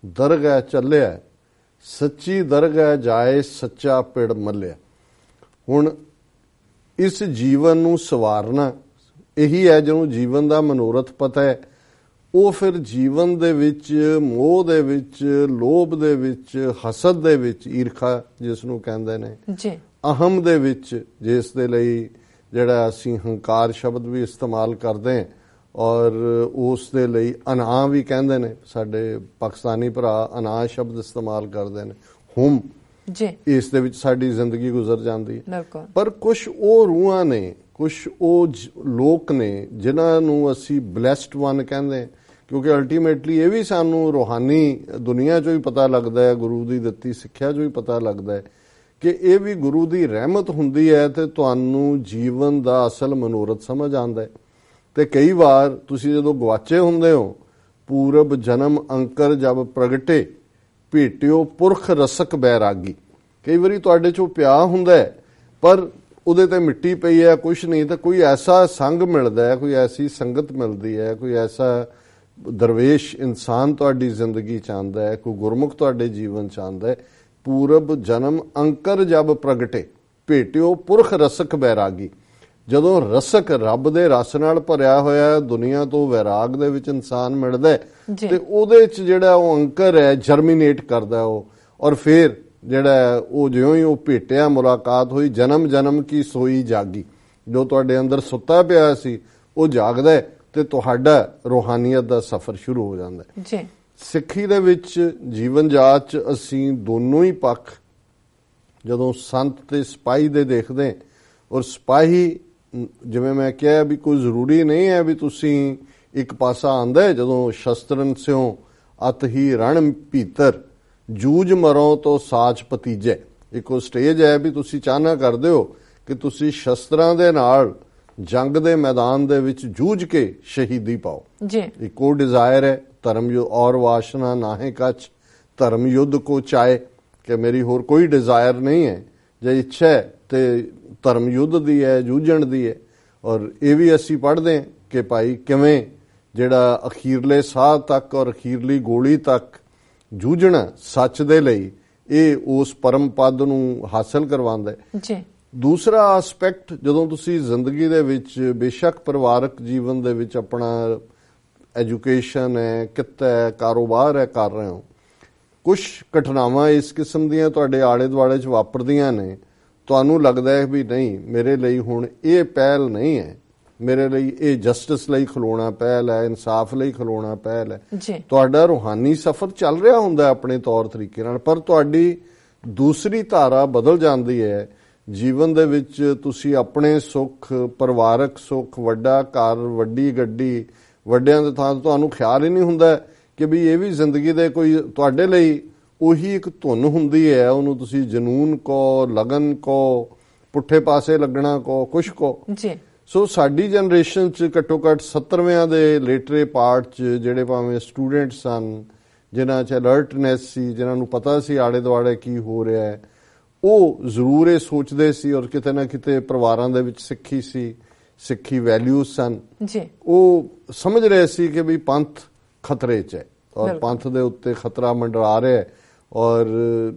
[SPEAKER 2] ਦਰਗਾਹ ਚੱਲਿਆ, ਸੱਚੀ ਦਰਗਾਹ ਜਾਏ ਸੱਚਾ ਪਿੜ ਮੱਲਿਆ। ਹੁਣ ਇਸ ਜੀਵਨ ਨੂੰ ਸਵਾਰਨਾ ਇਹੀ ਹੈ ਜਿਹਨੂੰ ਜੀਵਨ ਦਾ ਮਨੋਰਥ ਪਤਾ ਹੈ। ਉਹ ਫਿਰ ਜੀਵਨ ਦੇ ਵਿੱਚ ਮੋਹ ਦੇ ਵਿੱਚ, ਲੋਭ ਦੇ ਵਿੱਚ, ਹਸਦ ਦੇ ਵਿੱਚ, ਈਰਖਾ ਜਿਸ ਨੂੰ ਕਹਿੰਦੇ ਨੇ ਜੀ, ਅਹਮ ਦੇ ਵਿੱਚ, ਜਿਸ ਦੇ ਲਈ ਜਿਹੜਾ ਅਸੀਂ ਹੰਕਾਰ ਸ਼ਬਦ ਵੀ ਇਸਤੇਮਾਲ ਕਰਦੇ ਹਾਂ, ਔਰ ਉਸ ਦੇ ਲਈ ਅਨਾਹ ਵੀ ਕਹਿੰਦੇ ਨੇ, ਸਾਡੇ ਪਾਕਿਸਤਾਨੀ ਭਰਾ ਅਨਾਹ ਸ਼ਬਦ ਇਸਤੇਮਾਲ ਕਰਦੇ ਨੇ, ਹੁਮ ਜੀ, ਇਸ ਦੇ ਵਿੱਚ ਸਾਡੀ ਜ਼ਿੰਦਗੀ ਗੁਜ਼ਰ ਜਾਂਦੀ ਹੈ। ਪਰ ਕੁਝ ਉਹ ਰੂਹਾਂ ਨੇ, ਕੁਝ ਉਹ ਲੋਕ ਨੇ ਜਿਨ੍ਹਾਂ ਨੂੰ ਅਸੀਂ ਬਲੈਸਡ ਵਨ ਕਹਿੰਦੇ, ਕਿਉਂਕਿ ਅਲਟੀਮੇਟਲੀ ਇਹ ਵੀ ਸਾਨੂੰ ਰੂਹਾਨੀ ਦੁਨੀਆ 'ਚੋਂ ਹੀ ਪਤਾ ਲੱਗਦਾ ਹੈ, ਗੁਰੂ ਦੀ ਦਿੱਤੀ ਸਿੱਖਿਆ 'ਚੋਂ ਹੀ ਪਤਾ ਲੱਗਦਾ ਹੈ ਕਿ ਇਹ ਵੀ ਗੁਰੂ ਦੀ ਰਹਿਮਤ ਹੁੰਦੀ ਹੈ ਤੇ ਤੁਹਾਨੂੰ ਜੀਵਨ ਦਾ ਅਸਲ ਮਨੋਰਥ ਸਮਝ ਆਉਂਦਾ ਹੈ। ਤੇ ਕਈ ਵਾਰ ਤੁਸੀਂ ਜਦੋਂ ਗਵਾਚੇ ਹੁੰਦੇ ਹੋ, ਪੂਰਬ ਜਨਮ ਅੰਕਰ ਜਬ ਪ੍ਰਗਟੇ, ਭੇਟਿਓ ਪੁਰਖ ਰਸਕ ਬੈਰਾਗੀ। ਕਈ ਵਾਰੀ ਤੁਹਾਡੇ 'ਚੋਂ ਪਿਆ ਹੁੰਦਾ ਹੈ ਪਰ ਉਹਦੇ ਤੇ ਮਿੱਟੀ ਪਈ ਹੈ, ਕੁਛ ਨਹੀਂ, ਤਾਂ ਕੋਈ ਐਸਾ ਸੰਗ ਮਿਲਦਾ ਹੈ, ਕੋਈ ਐਸੀ ਸੰਗਤ ਮਿਲਦੀ ਹੈ, ਕੋਈ ਐਸਾ ਦਰਵੇਸ਼ ਇਨਸਾਨ ਤੁਹਾਡੀ ਜ਼ਿੰਦਗੀ 'ਚ ਆਉਂਦਾ ਹੈ, ਕੋਈ ਗੁਰਮੁਖ ਤੁਹਾਡੇ ਜੀਵਨ 'ਚ ਆਉਂਦਾ ਹੈ। ਪੂਰਬ ਜਨਮ ਅੰਕਰ ਜਬ ਪ੍ਰਗਟੇ, ਭੇਟਿਓ ਪੁਰਖ ਰਸਕ ਬੈਰਾਗੀ। ਜਦੋਂ ਰਸਕ ਰੱਬ ਦੇ ਰਸ ਨਾਲ ਭਰਿਆ ਹੋਇਆ ਦੁਨੀਆ ਤੋਂ ਵੈਰਾਗ ਦੇ ਵਿੱਚ ਇਨਸਾਨ ਮਿਲਦਾ ਤੇ ਉਹਦੇ 'ਚ ਜਿਹੜਾ ਉਹ ਅੰਕਰ ਹੈ ਜਰਮੀਨੇਟ ਕਰਦਾ ਉਹ, ਔਰ ਫਿਰ ਜਿਹੜਾ ਉਹ ਜਿਉਂ ਹੀ ਉਹ ਭੇਟਿਆ ਮੁਲਾਕਾਤ ਹੋਈ, ਜਨਮ ਜਨਮ ਕੀ ਸੋਈ ਜਾਗੀ। ਜੋ ਤੁਹਾਡੇ ਅੰਦਰ ਸੁੱਤਾ ਪਿਆ ਸੀ ਉਹ ਜਾਗਦਾ ਤੇ ਤੁਹਾਡਾ ਰੂਹਾਨੀਅਤ ਦਾ ਸਫ਼ਰ ਸ਼ੁਰੂ ਹੋ ਜਾਂਦਾ ਜੀ। ਸਿੱਖੀ ਦੇ ਵਿੱਚ ਜੀਵਨ ਜਾਚ 'ਚ ਅਸੀਂ ਦੋਨੋਂ ਹੀ ਪੱਖ ਜਦੋਂ ਸੰਤ ਤੇ ਸਿਪਾਹੀ ਦੇ ਦੇਖਦੇ, ਔਰ ਸਿਪਾਹੀ ਜਿਵੇਂ ਮੈਂ ਕਿਹਾ ਵੀ ਕੋਈ ਜ਼ਰੂਰੀ ਨਹੀਂ ਹੈ ਵੀ ਤੁਸੀਂ ਇੱਕ ਪਾਸਾ ਆਉਂਦਾ ਜਦੋਂ ਸ਼ਸਤਰਨ ਸਿਓ ਅਤ ਹੀ ਰਣ ਭੀਤਰ, ਜੂਝ ਮਰੋ ਤੋਂ ਸਾਚ ਭਤੀਜੇ। ਇੱਕ ਉਹ ਸਟੇਜ ਹੈ ਵੀ ਤੁਸੀਂ ਚਾਹਨਾ ਕਰਦੇ ਹੋ ਕਿ ਤੁਸੀਂ ਸ਼ਸਤਰਾਂ ਦੇ ਨਾਲ ਜੰਗ ਦੇ ਮੈਦਾਨ ਦੇ ਵਿੱਚ ਜੂਝ ਕੇ ਸ਼ਹੀਦੀ ਪਾਓ ਜੀ। ਇੱਕ ਉਹ ਡਿਜ਼ਾਇਰ ਹੈ ਧਰਮ ਔਰ ਵਾਸ਼ਨਾ ਨਾਹੇ ਕੱਚ, ਧਰਮ ਯੁੱਧ ਕੋ ਚਾਹੇ, ਕਿ ਮੇਰੀ ਹੋਰ ਕੋਈ ਡਿਜ਼ਾਇਰ ਨਹੀਂ ਹੈ, ਜੇ ਇੱਛਾ ਹੈ ਤੇ ਧਰਮ ਯੁੱਧ ਦੀ ਹੈ, ਜੂਝਣ ਦੀ ਹੈ। ਔਰ ਇਹ ਵੀ ਅਸੀਂ ਪੜ੍ਹਦੇ ਹਾਂ ਕਿ ਭਾਈ ਕਿਵੇਂ ਜਿਹੜਾ ਅਖੀਰਲੇ ਸਾਹ ਤੱਕ ਔਰ ਅਖੀਰਲੀ ਗੋਲੀ ਤੱਕ ਜੂਝਣਾ ਸੱਚ ਦੇ ਲਈ, ਇਹ ਉਸ ਪਰਮ ਪਦ ਨੂੰ ਹਾਸਲ ਕਰਵਾਉਂਦਾ ਜੀ। ਦੂਸਰਾ ਐਸਪੈਕਟ, ਜਦੋਂ ਤੁਸੀਂ ਜ਼ਿੰਦਗੀ ਦੇ ਵਿੱਚ ਬੇਸ਼ੱਕ ਪਰਿਵਾਰਕ ਜੀਵਨ ਦੇ ਵਿੱਚ ਆਪਣਾ ਐਜੂਕੇਸ਼ਨ ਹੈ, ਕਿੱਤਾ ਹੈ, ਕਾਰੋਬਾਰ ਹੈ ਕਰ ਰਹੇ ਹੋ, ਕੁਝ ਘਟਨਾਵਾਂ ਇਸ ਕਿਸਮ ਦੀਆਂ ਤੁਹਾਡੇ ਆਲੇ ਦੁਆਲੇ 'ਚ ਵਾਪਰਦੀਆਂ ਨੇ, ਤੁਹਾਨੂੰ ਲੱਗਦਾ ਹੈ ਵੀ ਨਹੀਂ ਮੇਰੇ ਲਈ ਹੁਣ ਇਹ ਪਹਿਲ ਨਹੀਂ ਹੈ, ਮੇਰੇ ਲਈ ਇਹ ਜਸਟਿਸ ਲਈ ਖਲੋਣਾ ਪਹਿਲ ਹੈ, ਇਨਸਾਫ ਲਈ ਖਲੋਣਾ ਪਹਿਲ ਹੈ। ਤੁਹਾਡਾ ਰੂਹਾਨੀ ਸਫ਼ਰ ਚੱਲ ਰਿਹਾ ਹੁੰਦਾ ਆਪਣੇ ਤੌਰ ਤਰੀਕੇ ਨਾਲ, ਪਰ ਤੁਹਾਡੀ ਦੂਸਰੀ ਧਾਰਾ ਬਦਲ ਜਾਂਦੀ ਹੈ ਜੀਵਨ ਦੇ ਵਿੱਚ। ਤੁਸੀਂ ਆਪਣੇ ਸੁੱਖ, ਪਰਿਵਾਰਕ ਸੁੱਖ, ਵੱਡਾ ਘਰ, ਵੱਡੀ ਗੱਡੀ, ਵੱਡਿਆਂ ਦੇ ਥਾਂ ਤੁਹਾਨੂੰ ਖਿਆਲ ਹੀ ਨਹੀਂ ਹੁੰਦਾ ਕਿ ਵੀ ਇਹ ਵੀ ਜ਼ਿੰਦਗੀ ਦੇ ਕੋਈ ਤੁਹਾਡੇ ਲਈ ਉਹੀ ਇੱਕ ਧੁਨ ਹੁੰਦੀ ਹੈ, ਉਹਨੂੰ ਤੁਸੀਂ ਜਨੂਨ ਕੋ, ਲਗਨ ਕੋ, ਪੁੱਠੇ ਪਾਸੇ ਲੱਗਣਾ ਕੋ, ਕੁਛ ਕੋ
[SPEAKER 1] ਜੀ।
[SPEAKER 2] ਸੋ ਸਾਡੀ ਜਨਰੇਸ਼ਨ 'ਚ ਘੱਟੋ ਘੱਟ 70ਵਿਆਂ ਦੇ ਲੇਟਰੇ ਪਾਰਟ 'ਚ ਜਿਹੜੇ ਭਾਵੇਂ ਸਟੂਡੈਂਟ ਸਨ, ਜਿਨ੍ਹਾਂ 'ਚ ਅਲਰਟਨੈਸ ਸੀ, ਜਿਨ੍ਹਾਂ ਨੂੰ ਪਤਾ ਸੀ ਆਲੇ ਦੁਆਲੇ ਕੀ ਹੋ ਰਿਹਾ ਹੈ, ਉਹ ਜ਼ਰੂਰ ਇਹ ਸੋਚਦੇ ਸੀ ਔਰ ਕਿਤੇ ਨਾ ਕਿਤੇ ਪਰਿਵਾਰਾਂ ਦੇ ਵਿੱਚ ਸਿੱਖੀ ਸੀ, ਸਿੱਖੀ ਵੈਲਿਊਜ਼ ਸਨ
[SPEAKER 1] ਜੀ।
[SPEAKER 2] ਉਹ ਸਮਝ ਰਹੇ ਸੀ ਕਿ ਵੀ ਪੰਥ ਖਤਰੇ 'ਚ ਹੈ ਔਰ ਪੰਥ ਦੇ ਉੱਤੇ ਖਤਰਾ ਮੰਡਰਾ ਰਿਹਾ ਹੈ। ਔਰ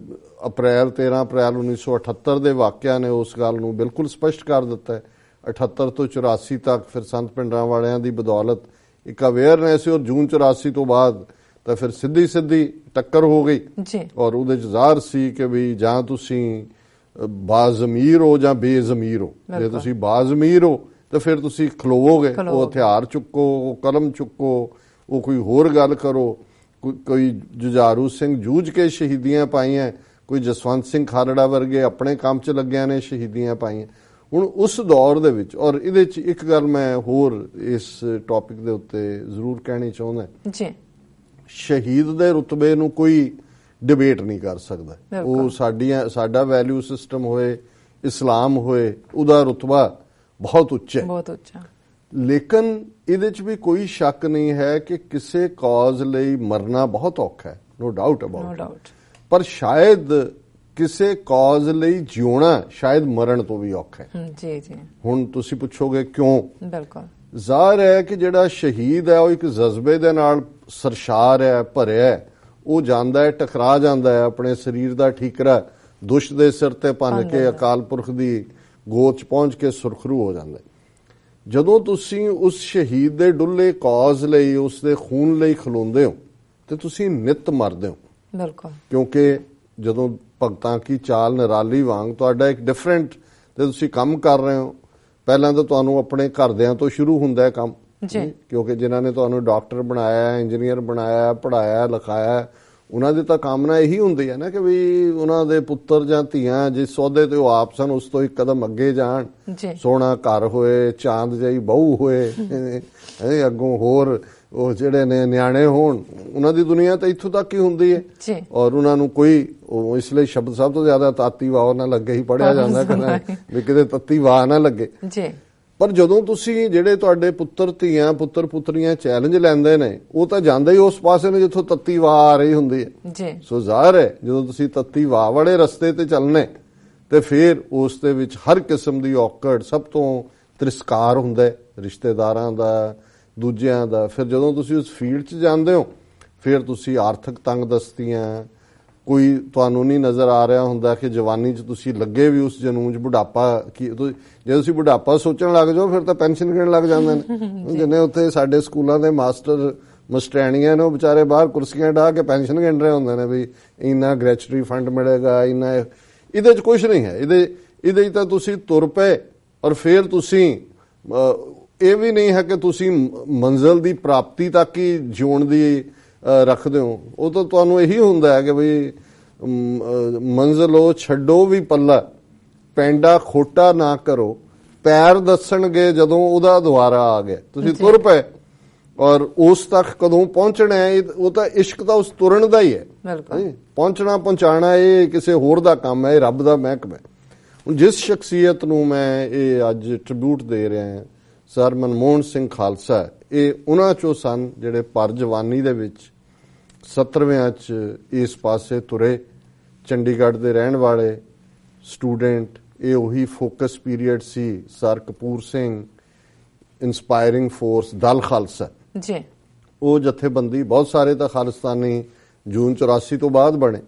[SPEAKER 2] 13 ਅਪ੍ਰੈਲ 1978 ਦੇ ਵਾਕਿਆ ਨੇ ਉਸ ਗੱਲ ਨੂੰ ਬਿਲਕੁਲ ਸਪਸ਼ਟ ਕਰ ਦਿੱਤਾ ਹੈ। 78 ਤੋਂ 84 ਤੱਕ ਫਿਰ ਸੰਤ ਪਿੰਡਰਾਂ ਵਾਲਿਆਂ ਦੀ ਬਦੌਲਤ ਇੱਕ ਅਵੇਅਰਨੈਸ, ਔਰ ਜੂਨ 84 ਤੋਂ ਬਾਅਦ ਤਾਂ ਫਿਰ ਸਿੱਧੀ ਟੱਕਰ ਹੋ ਗਈ
[SPEAKER 1] ਜੀ।
[SPEAKER 2] ਔਰ ਉਹਦੇ 'ਚ ਜ਼ਾਹਰ ਸੀ ਕਿ ਵੀ ਜਾਂ ਤੁਸੀਂ ਬਾਜ਼ਮੀਰ ਹੋ ਜਾਂ ਬੇਜ਼ਮੀਰ ਹੋ। ਜੇ ਤੁਸੀਂ ਬਾਜ਼ਮੀਰ ਹੋ ਤਾਂ ਫਿਰ ਤੁਸੀਂ ਖਲੋਵੋਗੇ, ਉਹ ਹਥਿਆਰ ਚੁੱਕੋ, ਉਹ ਕਲਮ ਚੁੱਕੋ, ਉਹ ਕੋਈ ਹੋਰ ਗੱਲ ਕਰੋ। ਕੋਈ ਜੁਝਾਰੂ ਸਿੰਘ ਜੂਝ ਕੇ ਸ਼ਹੀਦੀਆਂ ਪਾਈਆਂ, ਕੋਈ ਜਸਵੰਤ ਸਿੰਘ ਖਾਲੜਾ ਵਰਗੇ ਆਪਣੇ ਕੰਮ 'ਚ ਲੱਗਿਆਂ ਨੇ ਸ਼ਹੀਦੀਆਂ ਪਾਈਆਂ। ਹੁਣ ਉਸ ਦੌਰ ਦੇ ਵਿੱਚ, ਔਰ ਇਹਦੇ 'ਚ ਇੱਕ ਗੱਲ ਮੈਂ ਹੋਰ ਇਸ ਟੌਪਿਕ ਦੇ ਉੱਤੇ ਜ਼ਰੂਰ ਕਹਿਣੀ ਚਾਹੁੰਦਾ
[SPEAKER 1] ਜੀ,
[SPEAKER 2] ਸ਼ਹੀਦ ਦੇ ਰੁਤਬੇ ਨੂੰ ਕੋਈ ਡਿਬੇਟ ਨਹੀਂ ਕਰ ਸਕਦਾ। ਉਹ ਸਾਡਾ ਵੈਲਿਊ ਸਿਸਟਮ ਹੋਏ, ਇਸਲਾਮ ਹੋਏ, ਉਹਦਾ ਰੁਤਬਾ ਬਹੁਤ ਉੱਚਾ ਹੈ, ਬਹੁਤ ਉੱਚਾ। ਲੇਕਿਨ ਇਹਦੇ 'ਚ ਵੀ ਕੋਈ ਸ਼ੱਕ ਨਹੀਂ ਹੈ ਕਿ ਕਿਸੇ ਕਾਜ਼ ਲਈ ਮਰਨਾ ਬਹੁਤ ਔਖਾ ਹੈ, ਨੋ ਡਾਊਟ ਅਬਾਊਟ, ਪਰ ਸ਼ਾਇਦ ਕਿਸੇ ਕਾਜ਼ ਲਈ ਜਿਉਣਾ ਸ਼ਾਇਦ ਮਰਨ ਤੋਂ ਵੀ ਔਖਾ ਹੈ।
[SPEAKER 1] ਜੀ ਜੀ।
[SPEAKER 2] ਹੁਣ ਤੁਸੀਂ ਪੁੱਛੋਗੇ ਕਿਉਂ?
[SPEAKER 1] ਬਿਲਕੁਲ
[SPEAKER 2] ਜ਼ਾਹਰ ਹੈ ਕਿ ਜਿਹੜਾ ਸ਼ਹੀਦ ਹੈ ਉਹ ਇੱਕ ਜਜ਼ਬੇ ਦੇ ਨਾਲ ਸਰਸ਼ਾਰ ਹੈ, ਭਰਿਆ ਹੈ। ਉਹ ਜਾਂਦਾ ਹੈ, ਟਕਰਾ ਜਾਂਦਾ ਹੈ, ਆਪਣੇ ਸਰੀਰ ਦਾ ਠੀਕਰਾ ਦੁਸ਼ਟ ਦੇ ਸਿਰ ਤੇ ਭੰਨ ਕੇ ਅਕਾਲ ਪੁਰਖ ਦੀ ਗੋਦ 'ਚ ਪਹੁੰਚ ਕੇ ਸੁਰਖਰੂ ਹੋ ਜਾਂਦਾ ਹੈ। ਜਦੋਂ ਤੁਸੀਂ ਉਸ ਸ਼ਹੀਦ ਦੇ ਡੁੱਲੇ ਕਾਜ਼ ਲਈ, ਉਸ ਦੇ ਖੂਨ ਲਈ ਖਲੋਂਦੇ ਹੋ ਤੇ ਤੁਸੀਂ ਨਿੱਤ ਮਰਦੇ ਹੋ।
[SPEAKER 1] ਬਿਲਕੁਲ।
[SPEAKER 2] ਕਿਉਂਕਿ ਜਦੋਂ ਭਗਤਾਂ ਕੀ ਚਾਲ ਨਿਰਾਲੀ ਵਾਂਗ ਤੁਹਾਡਾ ਇੱਕ ਡਿਫਰੈਂਟ ਤੇ ਤੁਸੀਂ ਕੰਮ ਕਰ ਰਹੇ ਹੋ, ਪਹਿਲਾਂ ਤਾਂ ਤੁਹਾਨੂੰ ਆਪਣੇ ਘਰਦਿਆਂ ਤੋਂ ਸ਼ੁਰੂ ਹੁੰਦਾ ਹੈ ਕੰਮ, ਕਿਉਂਕਿ ਜਿਨ੍ਹਾਂ ਨੇ ਤੁਹਾਨੂੰ ਡਾਕਟਰ ਬਣਾਇਆ, ਇੰਜੀਨੀਅਰ ਬਣਾਇਆ, ਪੜ੍ਹਾਇਆ, ਲਿਖਾਇਆ, ਉਹਨਾਂ ਦੀ ਤਾਂ ਕਾਮਨਾ ਇਹੀ ਹੁੰਦੀ ਹੈ ਨਾ ਕਿ ਵੀ ਉਹਨਾਂ ਦੇ ਪੁੱਤਰ ਜਾਂ ਧੀਆਂ ਜਿਸ ਸੌਦੇ ਤੇ ਉਹ ਆਪ ਸਨ ਉਸ ਤੋਂ ਇੱਕ ਕਦਮ ਅੱਗੇ ਜਾਣ, ਸੋਹਣਾ ਘਰ ਹੋਏ, ਚਾਂਦ ਜਿਹੀ ਬਹੂ ਹੋਏ, ਅੱਗੋਂ ਹੋਰ ਉਹ ਜਿਹੜੇ ਨੇ ਨਿਆਣੇ ਹੋਣ। ਉਹਨਾਂ ਦੀ ਦੁਨੀਆ ਤਾਂ ਇੱਥੋਂ ਤੱਕ ਹੀ ਹੁੰਦੀ ਹੈ ਔਰ ਉਹਨਾਂ ਨੂੰ ਕੋਈ ਇਸ ਲਈ ਸ਼ਬਦ ਸਭ ਤੋਂ ਜ਼ਿਆਦਾ ਤਾਤੀ ਵਾਹ ਨਾ ਲੱਗੇ ਹੀ ਪੜਿਆ ਜਾਂਦਾ ਵੀ ਕਿਤੇ ਤੱਤੀ ਵਾਹ ਨਾ ਲੱਗੇ। ਪਰ ਜਦੋਂ ਤੁਸੀਂ ਜਿਹੜੇ ਤੁਹਾਡੇ ਪੁੱਤਰ ਧੀਆਂ, ਪੁੱਤਰ ਪੁੱਤਰੀਆਂ ਚੈਲੰਜ ਲੈਂਦੇ ਨੇ, ਉਹ ਤਾਂ ਜਾਂਦੇ ਹੀ ਉਸ ਪਾਸੇ ਨੇ ਜਿੱਥੋਂ ਤੱਤੀ ਵਾਹ ਆ ਰਹੀ ਹੁੰਦੀ ਹੈ। ਸੋ ਜ਼ਾਹਰ ਹੈ ਜਦੋਂ ਤੁਸੀਂ ਤੱਤੀ ਵਾਹ ਵਾਲੇ ਰਸਤੇ ਤੇ ਚੱਲਣੇ ਤੇ ਫਿਰ ਉਸ ਦੇ ਵਿੱਚ ਹਰ ਕਿਸਮ ਦੀ ਔਕੜ, ਸਭ ਤੋਂ ਤਿਰਸਕਾਰ ਹੁੰਦਾ ਹੈ, ਰਿਸ਼ਤੇਦਾਰਾਂ ਦਾ, ਦੂਜਿਆਂ ਦਾ। ਫਿਰ ਜਦੋਂ ਤੁਸੀਂ ਉਸ ਫੀਲਡ 'ਚ ਜਾਂਦੇ ਹੋ ਫਿਰ ਤੁਸੀਂ ਆਰਥਿਕ ਤੰਗਦਸਤੀਆਂ, ਕੋਈ ਤੁਹਾਨੂੰ ਨਹੀਂ ਨਜ਼ਰ ਆ ਰਿਹਾ ਹੁੰਦਾ ਕਿ ਜਵਾਨੀ 'ਚ ਤੁਸੀਂ ਲੱਗੇ ਵੀ ਉਸ ਜਨੂਨ 'ਚ, ਬੁਢਾਪਾ ਕੀ, ਜੇ ਤੁਸੀਂ ਬੁਢਾਪਾ ਸੋਚਣ ਲੱਗ ਜਾਓ ਫਿਰ ਤਾਂ ਪੈਨਸ਼ਨ ਗਿਣਨ ਲੱਗ ਜਾਂਦੇ ਨੇ। ਜਿੰਨੇ ਉੱਥੇ ਸਾਡੇ ਸਕੂਲਾਂ ਦੇ ਮਾਸਟਰ ਮਾਸਟਰੈਣੀਆਂ ਨੇ ਉਹ ਵਿਚਾਰੇ ਬਾਹਰ ਕੁਰਸੀਆਂ ਢਾਹ ਕੇ ਪੈਨਸ਼ਨ ਗਿਣ ਰਹੇ ਹੁੰਦੇ ਨੇ ਵੀ ਇੰਨਾ ਗ੍ਰੈਚੁਟੀ ਫੰਡ ਮਿਲੇਗਾ, ਇੰਨਾ। ਇਹਦੇ 'ਚ ਕੁਝ ਨਹੀਂ ਹੈ। ਇਹਦੇ 'ਚ ਤਾਂ ਤੁਸੀਂ ਤੁਰ ਪਏ ਔਰ ਫਿਰ ਤੁਸੀਂ ਇਹ ਵੀ ਨਹੀਂ ਹੈ ਕਿ ਤੁਸੀਂ ਮੰਜ਼ਿਲ ਦੀ ਪ੍ਰਾਪਤੀ ਤੱਕ ਹੀ ਜਿਉਣ ਦੀ ਰੱਖਦੇ ਹੋ। ਉਹ ਤਾਂ ਤੁਹਾਨੂੰ ਇਹੀ ਹੁੰਦਾ ਹੈ ਕਿ ਬਈ ਮੰਜ਼ਿਲ ਉਹ ਛੱਡੋ ਵੀ ਪੱਲਾ, ਪੈਂਡਾ ਖੋਟਾ ਨਾ ਕਰੋ, ਪੈਰ ਦੱਸਣਗੇ ਜਦੋਂ ਉਹਦਾ ਦੁਆਰਾ ਆ ਗਿਆ। ਤੁਸੀਂ ਤੁਰ ਪਏ ਔਰ ਉਸ ਤੱਕ ਕਦੋਂ ਪਹੁੰਚਣਾ ਹੈ ਉਹ ਤਾਂ ਇਸ਼ਕ ਤਾਂ ਉਸ ਤੁਰਨ ਦਾ ਹੀ ਹੈ। ਪਹੁੰਚਣਾ ਪਹੁੰਚਾਣਾ ਇਹ ਕਿਸੇ ਹੋਰ ਦਾ ਕੰਮ ਹੈ, ਇਹ ਰੱਬ ਦਾ ਮਹਿਕਮਾ ਹੈ। ਹੁਣ ਜਿਸ ਸ਼ਖਸੀਅਤ ਨੂੰ ਮੈਂ ਇਹ ਅੱਜ ਟ੍ਰਿਬਿਊਟ ਦੇ ਰਿਹਾ ਹਾਂ, ਸਰ ਮਨਮੋਹਨ ਸਿੰਘ ਖਾਲਸਾ, ਇਹ ਉਹਨਾਂ ਚੋਂ ਸਨ ਜਿਹੜੇ ਪਰ ਜਵਾਨੀ ਦੇ ਵਿੱਚ 70ਵਿਆਂ 'ਚ ਇਸ ਪਾਸੇ ਤੁਰੇ। ਚੰਡੀਗੜ੍ਹ ਦੇ ਰਹਿਣ ਵਾਲੇ ਸਟੂਡੈਂਟ, ਇਹ ਉਹੀ ਫੋਕਸ ਪੀਰੀਅਡ ਸੀ। Sir Kapur Singh, inspiring force, Dal Khalsa ji, ਉਹ ਜਥੇਬੰਦੀ, ਬਹੁਤ ਸਾਰੇ ਤਾਂ ਖਾਲਿਸਤਾਨੀ ਜੂਨ 84 ਤੋਂ ਬਾਅਦ ਬਣੇ,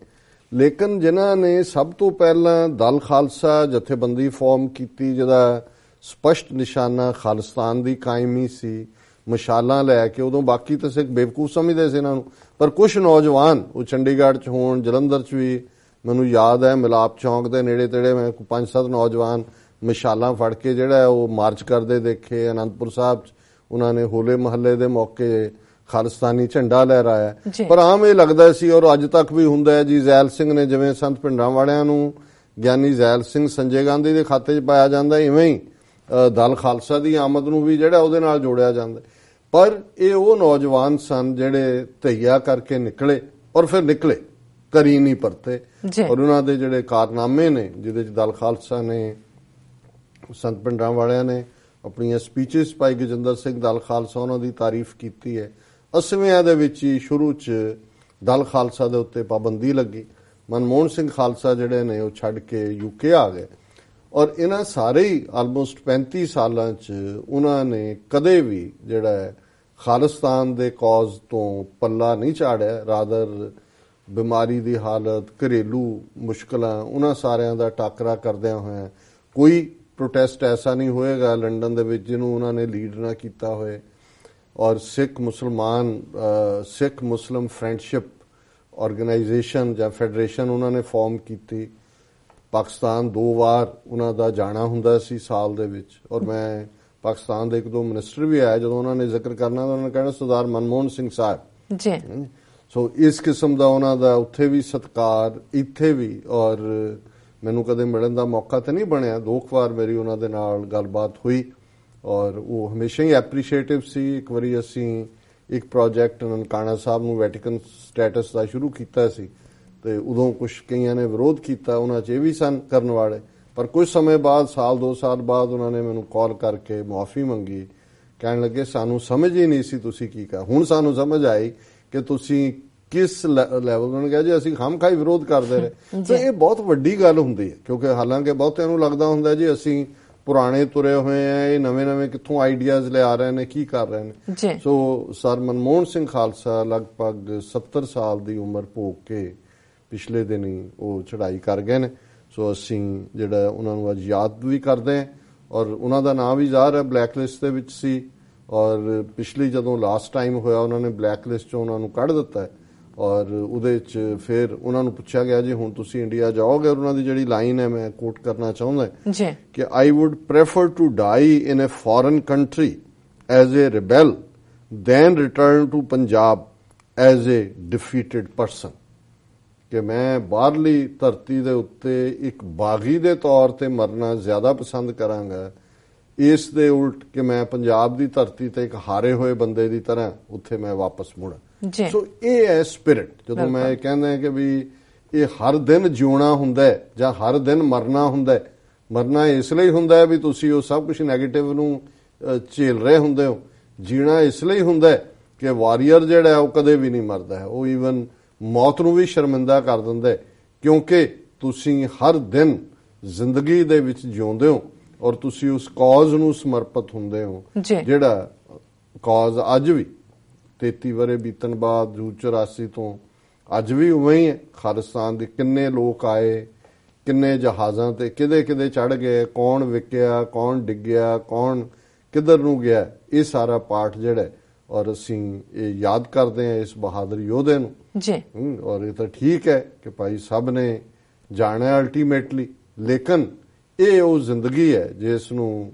[SPEAKER 2] ਲੇਕਿਨ ਜਿਨ੍ਹਾਂ ਨੇ ਸਭ ਤੋਂ ਪਹਿਲਾਂ ਦਲ ਖਾਲਸਾ ਜਥੇਬੰਦੀ ਫਾਰਮ ਕੀਤੀ, ਜਿਹਦਾ ਸਪਸ਼ਟ ਨਿਸ਼ਾਨਾ ਖਾਲਿਸਤਾਨ ਦੀ ਕਾਇਮੀ ਸੀ, ਮਸ਼ਾਲਾਂ ਲੈ ਕੇ। ਉਦੋਂ ਬਾਕੀ ਤਾਂ ਸਿੱਖ ਬੇਵਕੂਫ ਸਮਝਦੇ ਸੀ ਇਹਨਾਂ ਨੂੰ, ਪਰ ਕੁਝ ਨੌਜਵਾਨ, ਉਹ ਚੰਡੀਗੜ੍ਹ 'ਚ ਹੋਣ, ਜਲੰਧਰ 'ਚ ਵੀ ਮੈਨੂੰ ਯਾਦ ਹੈ ਮਿਲਾਪ ਚੌਂਕ ਦੇ ਨੇੜੇ ਤੇੜੇ ਮੈਂ 5-7 ਨੌਜਵਾਨ ਮਸ਼ਾਲਾਂ ਫੜ ਕੇ ਜਿਹੜਾ ਉਹ ਮਾਰਚ ਕਰਦੇ ਦੇਖੇ। ਅਨੰਦਪੁਰ ਸਾਹਿਬ 'ਚ ਉਹਨਾਂ ਨੇ ਹੋਲੇ ਮਹੱਲੇ ਦੇ ਮੌਕੇ ਖਾਲਿਸਤਾਨੀ ਝੰਡਾ ਲਹਿਰਾਇਆ। ਪਰ ਆਮ ਇਹ ਲੱਗਦਾ ਸੀ ਔਰ ਅੱਜ ਤੱਕ ਵੀ ਹੁੰਦਾ ਹੈ ਜੀ, ਜ਼ੈਲ ਸਿੰਘ ਨੇ ਜਿਵੇਂ ਸੰਤ ਪਿੰਡਾਂ ਵਾਲਿਆਂ ਨੂੰ ਗਿਆਨੀ ਜ਼ੈਲ ਸਿੰਘ ਸੰਜੇ ਗਾਂਧੀ ਦੇ ਖਾਤੇ 'ਚ ਪਾਇਆ ਜਾਂਦਾ, ਇਵੇਂ ਹੀ ਦਲ ਖਾਲਸਾ ਦੀ ਆਮਦ ਨੂੰ ਵੀ ਜਿਹੜਾ ਉਹਦੇ ਨਾਲ ਜੋੜਿਆ ਜਾਂਦਾ। ਪਰ ਇਹ ਉਹ ਨੌਜਵਾਨ ਸਨ ਜਿਹੜੇ ਧਈਆ ਕਰਕੇ ਨਿਕਲੇ ਔਰ ਫਿਰ ਨਿਕਲੇ, ਕਰੀ ਨਹੀਂ ਪਰਤੇ। ਔਰ ਉਹਨਾਂ ਦੇ ਜਿਹੜੇ ਕਾਰਨਾਮੇ ਨੇ, ਜਿਹਦੇ ਚ ਦਲ ਖਾਲਸਾ ਨੇ, ਸੰਤ ਪਿੰਡਾਂ ਵਾਲਿਆਂ ਨੇ ਆਪਣੀਆਂ ਸਪੀਚਸ ਪਾਈ, ਗਜਿੰਦਰ ਸਿੰਘ ਦਲ ਖਾਲਸਾ ਉਹਨਾਂ ਦੀ ਤਾਰੀਫ ਕੀਤੀ ਹੈ। 80ਵਿਆਂ ਦੇ ਵਿੱਚ ਹੀ ਸ਼ੁਰੂ ਚ ਦਲ ਖਾਲਸਾ ਦੇ ਉੱਤੇ ਪਾਬੰਦੀ ਲੱਗੀ। ਮਨਮੋਹਨ ਸਿੰਘ ਖਾਲਸਾ ਜਿਹੜੇ ਨੇ ਉਹ ਛੱਡ ਕੇ UK ਆ ਗਏ। ਔਰ ਇਹਨਾਂ ਸਾਰੇ ਹੀ ਆਲਮੋਸਟ 35 ਸਾਲਾਂ ਚ ਉਹਨਾਂ ਨੇ ਕਦੇ ਵੀ ਜਿਹੜਾ ਹੈ ਖਾਲਿਸਤਾਨ ਦੇ ਕੌਜ਼ ਤੋਂ ਪੱਲਾ ਨਹੀਂ ਝਾੜਿਆ। ਰਾਦਰ ਬਿਮਾਰੀ ਦੀ ਹਾਲਤ, ਘਰੇਲੂ ਮੁਸ਼ਕਲਾਂ, ਉਹਨਾਂ ਸਾਰਿਆਂ ਦਾ ਟਾਕਰਾ ਕਰਦਿਆਂ ਹੋਇਆ ਕੋਈ ਪ੍ਰੋਟੈਸਟ ਐਸਾ ਨਹੀਂ ਹੋਏਗਾ ਲੰਡਨ ਦੇ ਵਿੱਚ ਜਿਹਨੂੰ ਉਹਨਾਂ ਨੇ ਲੀਡ ਨਾ ਕੀਤਾ ਹੋਏ। ਔਰ ਸਿੱਖ ਮੁਸਲਿਮ ਫਰੈਂਡਸ਼ਿਪ ਆਰਗੇਨਾਈਜੇਸ਼ਨ ਜਾਂ ਫੈਡਰੇਸ਼ਨ ਉਹਨਾਂ ਨੇ ਫਾਰਮ ਕੀਤੀ। ਪਾਕਿਸਤਾਨ 2 ਵਾਰ ਉਹਨਾਂ ਦਾ ਜਾਣਾ ਹੁੰਦਾ ਸੀ ਸਾਲ ਦੇ ਵਿੱਚ। ਔਰ ਮੈਂ ਪਾਕਿਸਤਾਨ ਦੇ 1-2 ਮਿਨਿਸਟਰ ਵੀ ਆਏ, ਜਦੋਂ ਉਹਨਾਂ ਨੇ ਜ਼ਿਕਰ ਕਰਨਾ ਤਾਂ ਉਹਨਾਂ ਨੇ ਕਹਿਣਾ ਸਰਦਾਰ ਮਨਮੋਹਨ ਸਿੰਘ ਸਾਹਿਬ ਜੀ। ਸੋ ਇਸ ਕਿਸਮ ਦਾ ਉਹਨਾਂ ਦਾ ਉੱਥੇ ਵੀ ਸਤਿਕਾਰ, ਇੱਥੇ ਵੀ। ਔਰ ਮੈਨੂੰ ਕਦੇ ਮਿਲਣ ਦਾ ਮੌਕਾ ਤਾਂ ਨਹੀਂ ਬਣਿਆ, 2 ਵਾਰ ਮੇਰੀ ਉਹਨਾਂ ਦੇ ਨਾਲ ਗੱਲਬਾਤ ਹੋਈ ਔਰ ਉਹ ਹਮੇਸ਼ਾ ਹੀ ਐਪਰੀਸ਼ੀਏਟਿਵ ਸੀ। ਇੱਕ ਵਾਰੀ ਅਸੀਂ ਇੱਕ ਪ੍ਰੋਜੈਕਟ ਨਨਕਾਣਾ ਸਾਹਿਬ ਨੂੰ ਵੈਟੀਕਨ ਸਟੇਟਸ ਦਾ ਸ਼ੁਰੂ ਕੀਤਾ ਸੀ ਤੇ ਉਦੋਂ ਕੁਝ ਕਈਆਂ ਨੇ ਵਿਰੋਧ ਕੀਤਾ, ਉਹਨਾਂ 'ਚ ਇਹ ਵੀ ਸਨ ਕਰਨ ਵਾਲੇ। ਪਰ ਕੁਝ ਸਮੇਂ ਬਾਅਦ, 1-2 ਸਾਲ ਬਾਅਦ ਉਹਨਾਂ ਨੇ ਮੈਨੂੰ ਕਾਲ ਕਰਕੇ ਮੁਆਫੀ ਮੰਗੀ, ਕਹਿਣ ਲੱਗੇ ਸਾਨੂੰ ਸਮਝ ਹੀ ਨਹੀਂ ਸੀ ਤੁਸੀਂ ਕੀ ਕਹਾ, ਹੁਣ ਸਾਨੂੰ ਸਮਝ ਆਈ ਕਿ ਤੁਸੀਂ ਕਿਸ ਲੈਵਲ। ਉਹਨਾਂ ਨੇ ਕਿਹਾ ਜੀ ਅਸੀਂ ਖਾਮਖਾਈ ਵਿਰੋਧ ਕਰਦੇ ਰਹੇ। ਤੇ ਇਹ ਬਹੁਤ ਵੱਡੀ ਗੱਲ ਹੁੰਦੀ ਹੈ, ਕਿਉਂਕਿ ਹਾਲਾਂਕਿ ਬਹੁਤਿਆਂ ਨੂੰ ਲੱਗਦਾ ਹੁੰਦਾ ਜੀ ਅਸੀਂ ਪੁਰਾਣੇ ਤੁਰੇ ਹੋਏ ਆ, ਇਹ ਨਵੇਂ ਕਿੱਥੋਂ ਆਈਡੀਆਜ਼ ਲਿਆ ਰਹੇ ਨੇ, ਕੀ ਕਰ ਰਹੇ ਨੇ। ਸੋ ਸਰ ਮਨਮੋਹਨ ਸਿੰਘ ਖਾਲਸਾ ਲਗਭਗ 70 ਸਾਲ ਦੀ ਉਮਰ ਭੋਗ ਕੇ ਪਿਛਲੇ ਦਿਨੀ ਉਹ ਚੜ੍ਹਾਈ ਕਰ ਗਏ ਨੇ। ਸੋ ਅਸੀਂ ਜਿਹੜਾ ਉਹਨਾਂ ਨੂੰ ਅੱਜ ਯਾਦ ਵੀ ਕਰਦੇ ਹਾਂ ਔਰ ਉਹਨਾਂ ਦਾ ਨਾਮ ਵੀ ਜ਼ਾਹਰ ਹੈ ਬਲੈਕ ਲਿਸਟ ਦੇ ਵਿੱਚ ਸੀ। ਔਰ ਪਿਛਲੀ ਜਦੋਂ ਲਾਸਟ ਟਾਈਮ ਹੋਇਆ ਉਹਨਾਂ ਨੇ ਬਲੈਕ ਲਿਸਟ 'ਚੋਂ ਉਹਨਾਂ ਨੂੰ ਕੱਢ ਦਿੱਤਾ ਹੈ। ਔਰ ਉਹਦੇ 'ਚ ਫਿਰ ਉਹਨਾਂ ਨੂੰ ਪੁੱਛਿਆ ਗਿਆ ਜੀ ਹੁਣ ਤੁਸੀਂ ਇੰਡੀਆ ਜਾਓਗੇ। ਔਰ ਉਹਨਾਂ ਦੀ ਜਿਹੜੀ ਲਾਈਨ ਹੈ ਮੈਂ ਕੋਟ ਕਰਨਾ ਚਾਹੁੰਦਾ ਕਿ I would prefer to die in a foreign country as a rebel than return to Punjab as a defeated person. ਕਿ ਮੈਂ ਬਾਹਰਲੀ ਧਰਤੀ ਦੇ ਉੱਤੇ ਇੱਕ ਬਾਗੀ ਦੇ ਤੌਰ ਤੇ ਮਰਨਾ ਜ਼ਿਆਦਾ ਪਸੰਦ ਕਰਾਂਗਾ ਇਸ ਦੇ ਉਲਟ ਕਿ ਮੈਂ ਪੰਜਾਬ ਦੀ ਧਰਤੀ ਤੇ ਇੱਕ ਹਾਰੇ ਹੋਏ ਬੰਦੇ ਦੀ ਤਰ੍ਹਾਂ ਉੱਥੇ ਮੈਂ ਵਾਪਸ ਮੁੜਾਂ। ਸੋ ਇਹ ਹੈ ਸਪਿਰਿਟ। ਜਦੋਂ ਮੈਂ ਕਹਿੰਦਾ ਕਿ ਵੀ ਇਹ ਹਰ ਦਿਨ ਜਿਉਣਾ ਹੁੰਦਾ ਜਾਂ ਹਰ ਦਿਨ ਮਰਨਾ ਹੁੰਦਾ, ਮਰਨਾ ਇਸ ਲਈ ਹੁੰਦਾ ਵੀ ਤੁਸੀਂ ਉਹ ਸਭ ਕੁਝ ਨੈਗੇਟਿਵ ਨੂੰ ਝੇਲ ਰਹੇ ਹੁੰਦੇ ਹੋ। ਜੀਣਾ ਇਸ ਲਈ ਹੁੰਦਾ ਕਿ ਵਾਰੀਅਰ ਜਿਹੜਾ ਉਹ ਕਦੇ ਵੀ ਨਹੀਂ ਮਰਦਾ ਹੈ, ਉਹ ਈਵਨ ਮੌਤ ਨੂੰ ਵੀ ਸ਼ਰਮਿੰਦਾ ਕਰ ਦਿੰਦਾ ਕਿਉਂਕਿ ਤੁਸੀਂ ਹਰ ਦਿਨ ਜ਼ਿੰਦਗੀ ਦੇ ਵਿੱਚ ਜਿਉਂਦੇ ਹੋ ਔਰ ਤੁਸੀਂ ਉਸ ਕਾਜ਼ ਨੂੰ ਸਮਰਪਿਤ ਹੁੰਦੇ ਹੋ ਜਿਹੜਾ ਕਾਜ਼ ਅੱਜ ਵੀ 33 ਵਰੇ ਬੀਤਣ ਬਾਅਦ ਜੂਨ 84 ਤੋਂ ਅੱਜ ਵੀ ਉਵੇਂ ਹੀ ਹੈ। ਖਾਲਿਸਤਾਨ ਦੇ ਕਿੰਨੇ ਲੋਕ ਆਏ, ਕਿੰਨੇ ਜਹਾਜ਼ਾਂ ਤੇ ਕਿਦੇ ਚੜ ਗਏ, ਕੌਣ ਵਿਕਿਆ, ਕੌਣ ਡਿੱਗਿਆ, ਕੌਣ ਕਿੱਧਰ ਨੂੰ ਗਿਆ, ਇਹ ਸਾਰਾ ਪਾਠ ਜਿਹੜਾ ਔਰ ਅਸੀਂ ਇਹ ਯਾਦ ਕਰਦੇ ਹਾਂ ਇਸ ਬਹਾਦਰ ਯੋਧੇ ਨੂੰ ਜੀ। ਔਰ ਇਹ ਤਾਂ ਠੀਕ ਹੈ ਕਿ ਭਾਈ ਸਭ ਨੇ ਜਾਣਾ ਅਲਟੀਮੇਟਲੀ, ਲੇਕਿਨ ਇਹ ਉਹ ਜ਼ਿੰਦਗੀ ਹੈ ਜਿਸ ਨੂੰ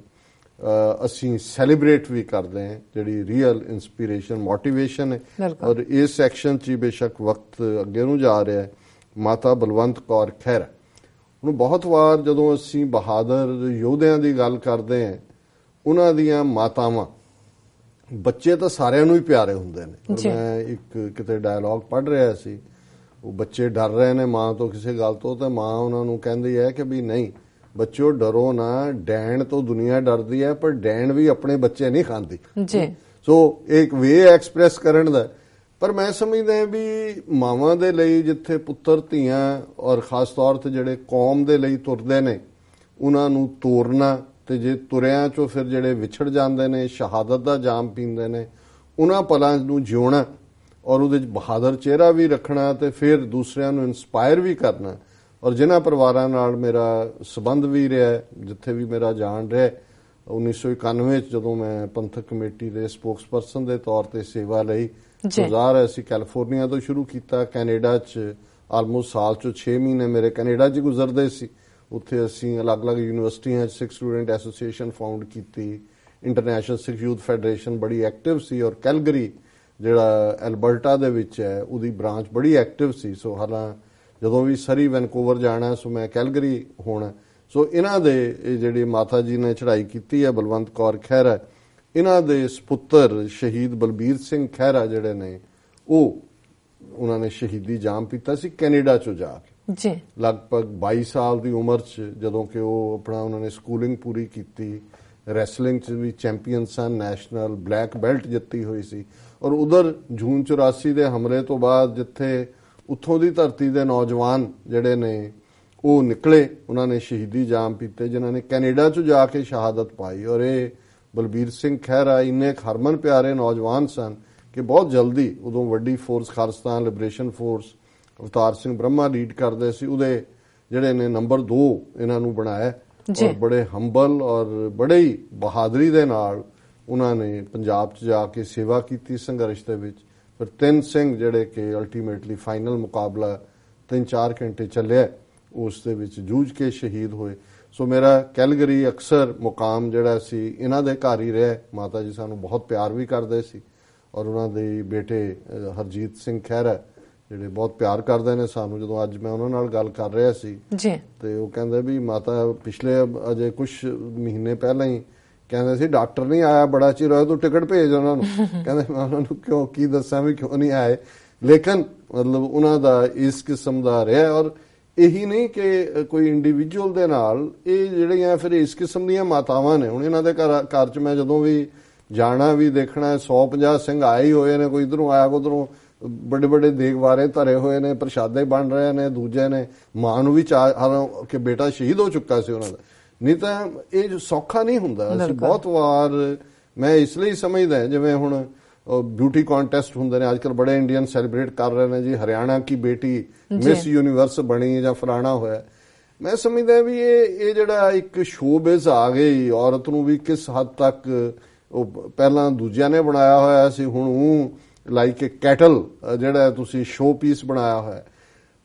[SPEAKER 2] ਅਸੀਂ ਸੈਲੀਬ੍ਰੇਟ ਵੀ ਕਰਦੇ ਹਾਂ, ਜਿਹੜੀ ਰੀਅਲ ਇਨਸਪੀਰੇਸ਼ਨ ਮੋਟੀਵੇਸ਼ਨ ਹੈ। ਔਰ ਇਸ ਸੈਕਸ਼ਨ 'ਚ ਬੇਸ਼ੱਕ ਵਕਤ ਅੱਗੇ ਨੂੰ ਜਾ ਰਿਹਾ ਹੈ। ਮਾਤਾ ਬਲਵੰਤ ਕੌਰ ਖਹਿਰਾ ਹੁਣ ਬਹੁਤ ਵਾਰ ਜਦੋਂ ਅਸੀਂ ਬਹਾਦਰ ਯੋਧਿਆਂ ਦੀ ਗੱਲ ਕਰਦੇ ਹਾਂ, ਉਹਨਾਂ ਦੀਆਂ ਮਾਤਾਵਾਂ, ਬੱਚੇ ਤਾਂ ਸਾਰਿਆਂ ਨੂੰ ਹੀ ਪਿਆਰੇ ਹੁੰਦੇ ਨੇ। ਮੈਂ ਇੱਕ ਕਿਤੇ ਡਾਇਲੌਗ ਪੜ੍ਹ ਰਿਹਾ ਸੀ, ਉਹ ਬੱਚੇ ਡਰ ਰਹੇ ਨੇ ਮਾਂ ਤੋਂ ਕਿਸੇ ਗੱਲ ਤੋਂ, ਤਾਂ ਮਾਂ ਉਹਨਾਂ ਨੂੰ ਕਹਿੰਦੀ ਹੈ ਕਿ ਵੀ ਨਹੀਂ ਬੱਚਿਓ ਡਰੋ ਨਾ, ਡੈਣ ਤੋਂ ਦੁਨੀਆ ਡਰਦੀ ਹੈ ਪਰ ਡੈਣ ਵੀ ਆਪਣੇ ਬੱਚੇ ਨਹੀਂ ਖਾਂਦੀ। ਸੋ ਇੱਕ ਵੇ ਐਕਸਪ੍ਰੈਸ ਕਰਨ ਦਾ। ਪਰ ਮੈਂ ਸਮਝਦਾ ਵੀ ਮਾਵਾਂ ਦੇ ਲਈ ਜਿੱਥੇ ਪੁੱਤਰ ਧੀਆਂ ਔਰ ਖਾਸ ਤੌਰ ਤੇ ਜਿਹੜੇ ਕੌਮ ਦੇ ਲਈ ਤੁਰਦੇ ਨੇ ਉਹਨਾਂ ਨੂੰ ਤੋਰਨਾ, ਤੇ ਜੇ ਤੁਰਿਆਂ ਚੋਂ ਫਿਰ ਜਿਹੜੇ ਵਿਛੜ ਜਾਂਦੇ ਨੇ, ਸ਼ਹਾਦਤ ਦਾ ਜਾਮ ਪੀਂਦੇ ਨੇ, ਉਹਨਾਂ ਪਲਾਂ ਨੂੰ ਜਿਉਣਾ ਔਰ ਉਹਦੇ 'ਚ ਬਹਾਦਰ ਚਿਹਰਾ ਵੀ ਰੱਖਣਾ ਤੇ ਫਿਰ ਦੂਸਰਿਆਂ ਨੂੰ ਇਨਸਪਾਇਰ ਵੀ ਕਰਨਾ। ਔਰ ਜਿਨ੍ਹਾਂ ਪਰਿਵਾਰਾਂ ਨਾਲ ਮੇਰਾ ਸਬੰਧ ਵੀ ਰਿਹਾ, ਜਿੱਥੇ ਵੀ ਮੇਰਾ ਜਾਣ ਰਿਹਾ, 1991 'ਚ ਜਦੋਂ ਮੈਂ ਪੰਥਕ ਕਮੇਟੀ ਦੇ ਸਪੋਕਸਪਰਸਨ ਦੇ ਤੌਰ ਤੇ ਸੇਵਾ ਲਈ, 2000 ਅਸੀਂ ਕੈਲੀਫੋਰਨੀਆ ਤੋਂ ਸ਼ੁਰੂ ਕੀਤਾ। ਕੈਨੇਡਾ 'ਚ ਆਲਮੋਸਟ ਸਾਲ 'ਚੋਂ 6 ਮਹੀਨੇ ਮੇਰੇ ਕੈਨੇਡਾ 'ਚ ਗੁਜ਼ਰਦੇ ਸੀ। ਉੱਥੇ ਅਸੀਂ ਅਲੱਗ-ਅਲੱਗ ਯੂਨੀਵਰਸਿਟੀਆਂ 'ਚ ਸਿੱਖ ਸਟੂਡੈਂਟ ਐਸੋਸੀਏਸ਼ਨ ਫਾਊਂਡ ਕੀਤੀ। ਇੰਟਰਨੈਸ਼ਨਲ ਸਿੱਖ ਯੂਥ ਫੈਡਰੇਸ਼ਨ ਬੜੀ ਐਕਟਿਵ ਸੀ ਔਰ ਕੈਲਗਰੀ ਜਿਹੜਾ ਐਲਬਰਟਾ ਦੇ ਵਿੱਚ ਹੈ ਉਹਦੀ ਬ੍ਰਾਂਚ ਬੜੀ ਐਕਟਿਵ ਸੀ। ਸੋ ਹਾਲਾਂ ਜਦੋਂ ਵੀ ਸਰੀ ਵੈਨਕੂਵਰ ਜਾਣਾ ਸੋ ਮੈਂ ਕੈਲਗਰੀ ਹੋਣਾ। ਸੋ ਇਹਨਾਂ ਦੇ ਜਿਹੜੇ ਮਾਤਾ ਜੀ ਨੇ ਚੜ੍ਹਾਈ ਕੀਤੀ ਹੈ ਬਲਵੰਤ ਕੌਰ ਖਹਿਰਾ, ਇਹਨਾਂ ਦੇ ਸੁਪੁੱਤਰ ਸ਼ਹੀਦ ਬਲਬੀਰ ਸਿੰਘ ਖਹਿਰਾ ਜਿਹੜੇ ਨੇ ਉਹਨਾਂ ਨੇ ਸ਼ਹੀਦੀ ਜਾਮ ਪੀਤਾ ਸੀ ਕੈਨੇਡਾ ਚੋਂ ਜਾ ਕੇ
[SPEAKER 1] ਜੀ।
[SPEAKER 2] ਲਗਭਗ 22 ਸਾਲ ਦੀ ਉਮਰ 'ਚ ਜਦੋਂ ਕਿ ਉਹਨਾਂ ਨੇ ਸਕੂਲਿੰਗ ਪੂਰੀ ਕੀਤੀ, ਰੈਸਲਿੰਗ 'ਚ ਵੀ ਚੈਂਪੀਅਨ ਸਨ, ਨੈਸ਼ਨਲ ਬਲੈਕ ਬੈਲਟ ਜਿੱਤੀ ਹੋਈ ਸੀ। ਔਰ ਉਧਰ ਜੂਨ 84 ਦੇ ਹਮਲੇ ਤੋਂ ਬਾਅਦ ਜਿੱਥੇ ਉੱਥੋਂ ਦੀ ਧਰਤੀ ਦੇ ਨੌਜਵਾਨ ਜਿਹੜੇ ਨੇ ਉਹ ਨਿਕਲੇ, ਉਹਨਾਂ ਨੇ ਸ਼ਹੀਦੀ ਜਾਮ ਪੀਤੇ, ਜਿਨ੍ਹਾਂ ਨੇ ਕੈਨੇਡਾ 'ਚ ਜਾ ਕੇ ਸ਼ਹਾਦਤ ਪਾਈ। ਔਰ ਇਹ ਬਲਬੀਰ ਸਿੰਘ ਖਹਿਰਾ ਇੰਨੇ ਹਰਮਨ ਪਿਆਰੇ ਨੌਜਵਾਨ ਸਨ ਕਿ ਬਹੁਤ ਜਲਦੀ ਉਦੋਂ ਵੱਡੀ force Khalistan liberation force Avtar Singh Brahma lead ਕਰਦੇ ਸੀ, ਉਹਦੇ ਜਿਹੜੇ ਨੇ ਨੰਬਰ 2 ਇਹਨਾਂ ਨੂੰ ਬਣਾਇਆ। ਔਰ ਬੜੇ ਹੰਬਲ ਔਰ ਬੜੇ ਹੀ ਬਹਾਦਰੀ ਦੇ ਨਾਲ ਉਹਨਾਂ ਨੇ ਪੰਜਾਬ 'ਚ ਜਾ ਕੇ ਸੇਵਾ ਕੀਤੀ ਸੰਘਰਸ਼ ਦੇ ਵਿੱਚ। ਫਿਰ 3 ਸਿੰਘ ਜਿਹੜੇ ਕਿ ਅਲਟੀਮੇਟਲੀ ਫਾਈਨਲ ਮੁਕਾਬਲਾ 3-4 ਘੰਟੇ ਚੱਲਿਆ, ਉਸ ਦੇ ਵਿੱਚ ਜੂਝ ਕੇ ਸ਼ਹੀਦ ਹੋਏ। ਸੋ ਮੇਰਾ ਕੈਲਗਰੀ ਅਕਸਰ ਮੁਕਾਮ ਜਿਹੜਾ ਸੀ ਇਹਨਾਂ ਦੇ ਘਰ ਹੀ ਰਿਹਾ। ਮਾਤਾ ਜੀ ਸਾਨੂੰ ਬਹੁਤ ਪਿਆਰ ਵੀ ਕਰਦੇ ਸੀ ਔਰ ਉਹਨਾਂ ਦੇ ਬੇਟੇ ਹਰਜੀਤ ਸਿੰਘ ਖਹਿਰਾ ਜਿਹੜੇ ਬਹੁਤ ਪਿਆਰ ਕਰਦੇ ਨੇ ਸਾਨੂੰ। ਜਦੋਂ ਅੱਜ ਮੈਂ ਉਹਨਾਂ ਨਾਲ ਗੱਲ ਕਰ ਰਿਹਾ ਸੀ ਤੇ ਉਹ ਕਹਿੰਦੇ ਵੀ ਮਾਤਾ ਪਿਛਲੇ ਅਜੇ ਕੁਝ ਮਹੀਨੇ ਪਹਿਲਾਂ ਹੀ ਕਹਿੰਦੇ ਸੀ ਡਾਕਟਰ ਨਹੀਂ ਆਇਆ, ਬੜਾ ਚਿਰ ਹੋਇਆ, ਤੂੰ ਟਿਕਟ ਭੇਜ ਉਹਨਾਂ ਨੂੰ। ਕਹਿੰਦੇ ਮੈਂ ਉਹਨਾਂ ਨੂੰ ਕਿਉਂ ਕੀ ਦੱਸਾਂ ਵੀ ਕਿਉਂ ਨਹੀਂ ਆਏ, ਲੇਕਿਨ ਮਤਲਬ ਉਹਨਾਂ ਦਾ ਇਸ ਕਿਸਮ ਦਾ ਰਿਹਾ। ਔਰ ਇਹੀ ਨਹੀਂ ਕਿ ਕੋਈ ਇੰਡੀਵਿਜੂਅਲ ਦੇ ਨਾਲ, ਇਹ ਜਿਹੜੀਆਂ ਫਿਰ ਇਸ ਕਿਸਮ ਦੀਆਂ ਮਾਤਾਵਾਂ ਨੇ। ਹੁਣ ਇਹਨਾਂ ਦੇ ਘਰ 'ਚ ਮੈਂ ਜਦੋਂ ਵੀ ਜਾਣਾ ਵੀ ਦੇਖਣਾ 150 ਸਿੰਘ ਆਏ ਹੀ ਹੋਏ ਨੇ, ਕੋਈ ਇਧਰੋਂ ਆਇਆ ਕੋਈ ਉਧਰੋਂ, ਬੜੇ ਬੜੇ ਦੇਗਵਾਰੇ ਧਰੇ ਹੋਏ ਨੇ, ਪ੍ਰਸ਼ਾਦੇ ਬਣ ਰਹੇ ਨੇ। ਦੂਜੇ ਨੇ ਮਾਂ ਨੂੰ ਵੀ ਚਾਹ ਕਿ ਬੇਟਾ ਸ਼ਹੀਦ ਹੋ ਚੁੱਕਾ ਸੀ ਉਹਨਾਂ ਦਾ, ਨਹੀਂ ਤਾਂ ਇਹ ਸੌਖਾ ਨਹੀਂ ਹੁੰਦਾ। ਅਸੀਂ ਬਹੁਤ ਵਾਰ, ਮੈਂ ਇਸ ਲਈ ਸਮਝਦਾ ਜਿਵੇਂ ਹੁਣ ਬਿਊਟੀ ਕੰਟੈਸਟ ਹੁੰਦੇ ਨੇ ਅੱਜਕੱਲ, ਬੜੇ ਇੰਡੀਅਨ ਸੈਲੀਬ੍ਰੇਟ ਕਰ ਰਹੇ ਨੇ ਜੀ, ਹਰਿਆਣਾ ਕੀ ਬੇਟੀ ਮਿਸ ਯੂਨੀਵਰਸ ਬਣੀ ਜਾਂ ਫਲਾਣਾ ਹੋਇਆ। ਮੈਂ ਸਮਝਦਾ ਵੀ ਇਹ ਜਿਹੜਾ ਇੱਕ ਸ਼ੋਬਿਜ਼ ਆ ਗਈ, ਔਰਤ ਨੂੰ ਵੀ ਕਿਸ ਹੱਦ ਤੱਕ ਉਹ ਪਹਿਲਾਂ ਦੂਜਿਆਂ ਨੇ ਬਣਾਇਆ ਹੋਇਆ ਸੀ, ਹੁਣ ਉਹ ਲਾਈਕ ਕੈਟਲ ਜਿਹੜਾ ਤੁਸੀਂ ਸ਼ੋ ਪੀਸ ਬਣਾਇਆ ਹੋਇਆ।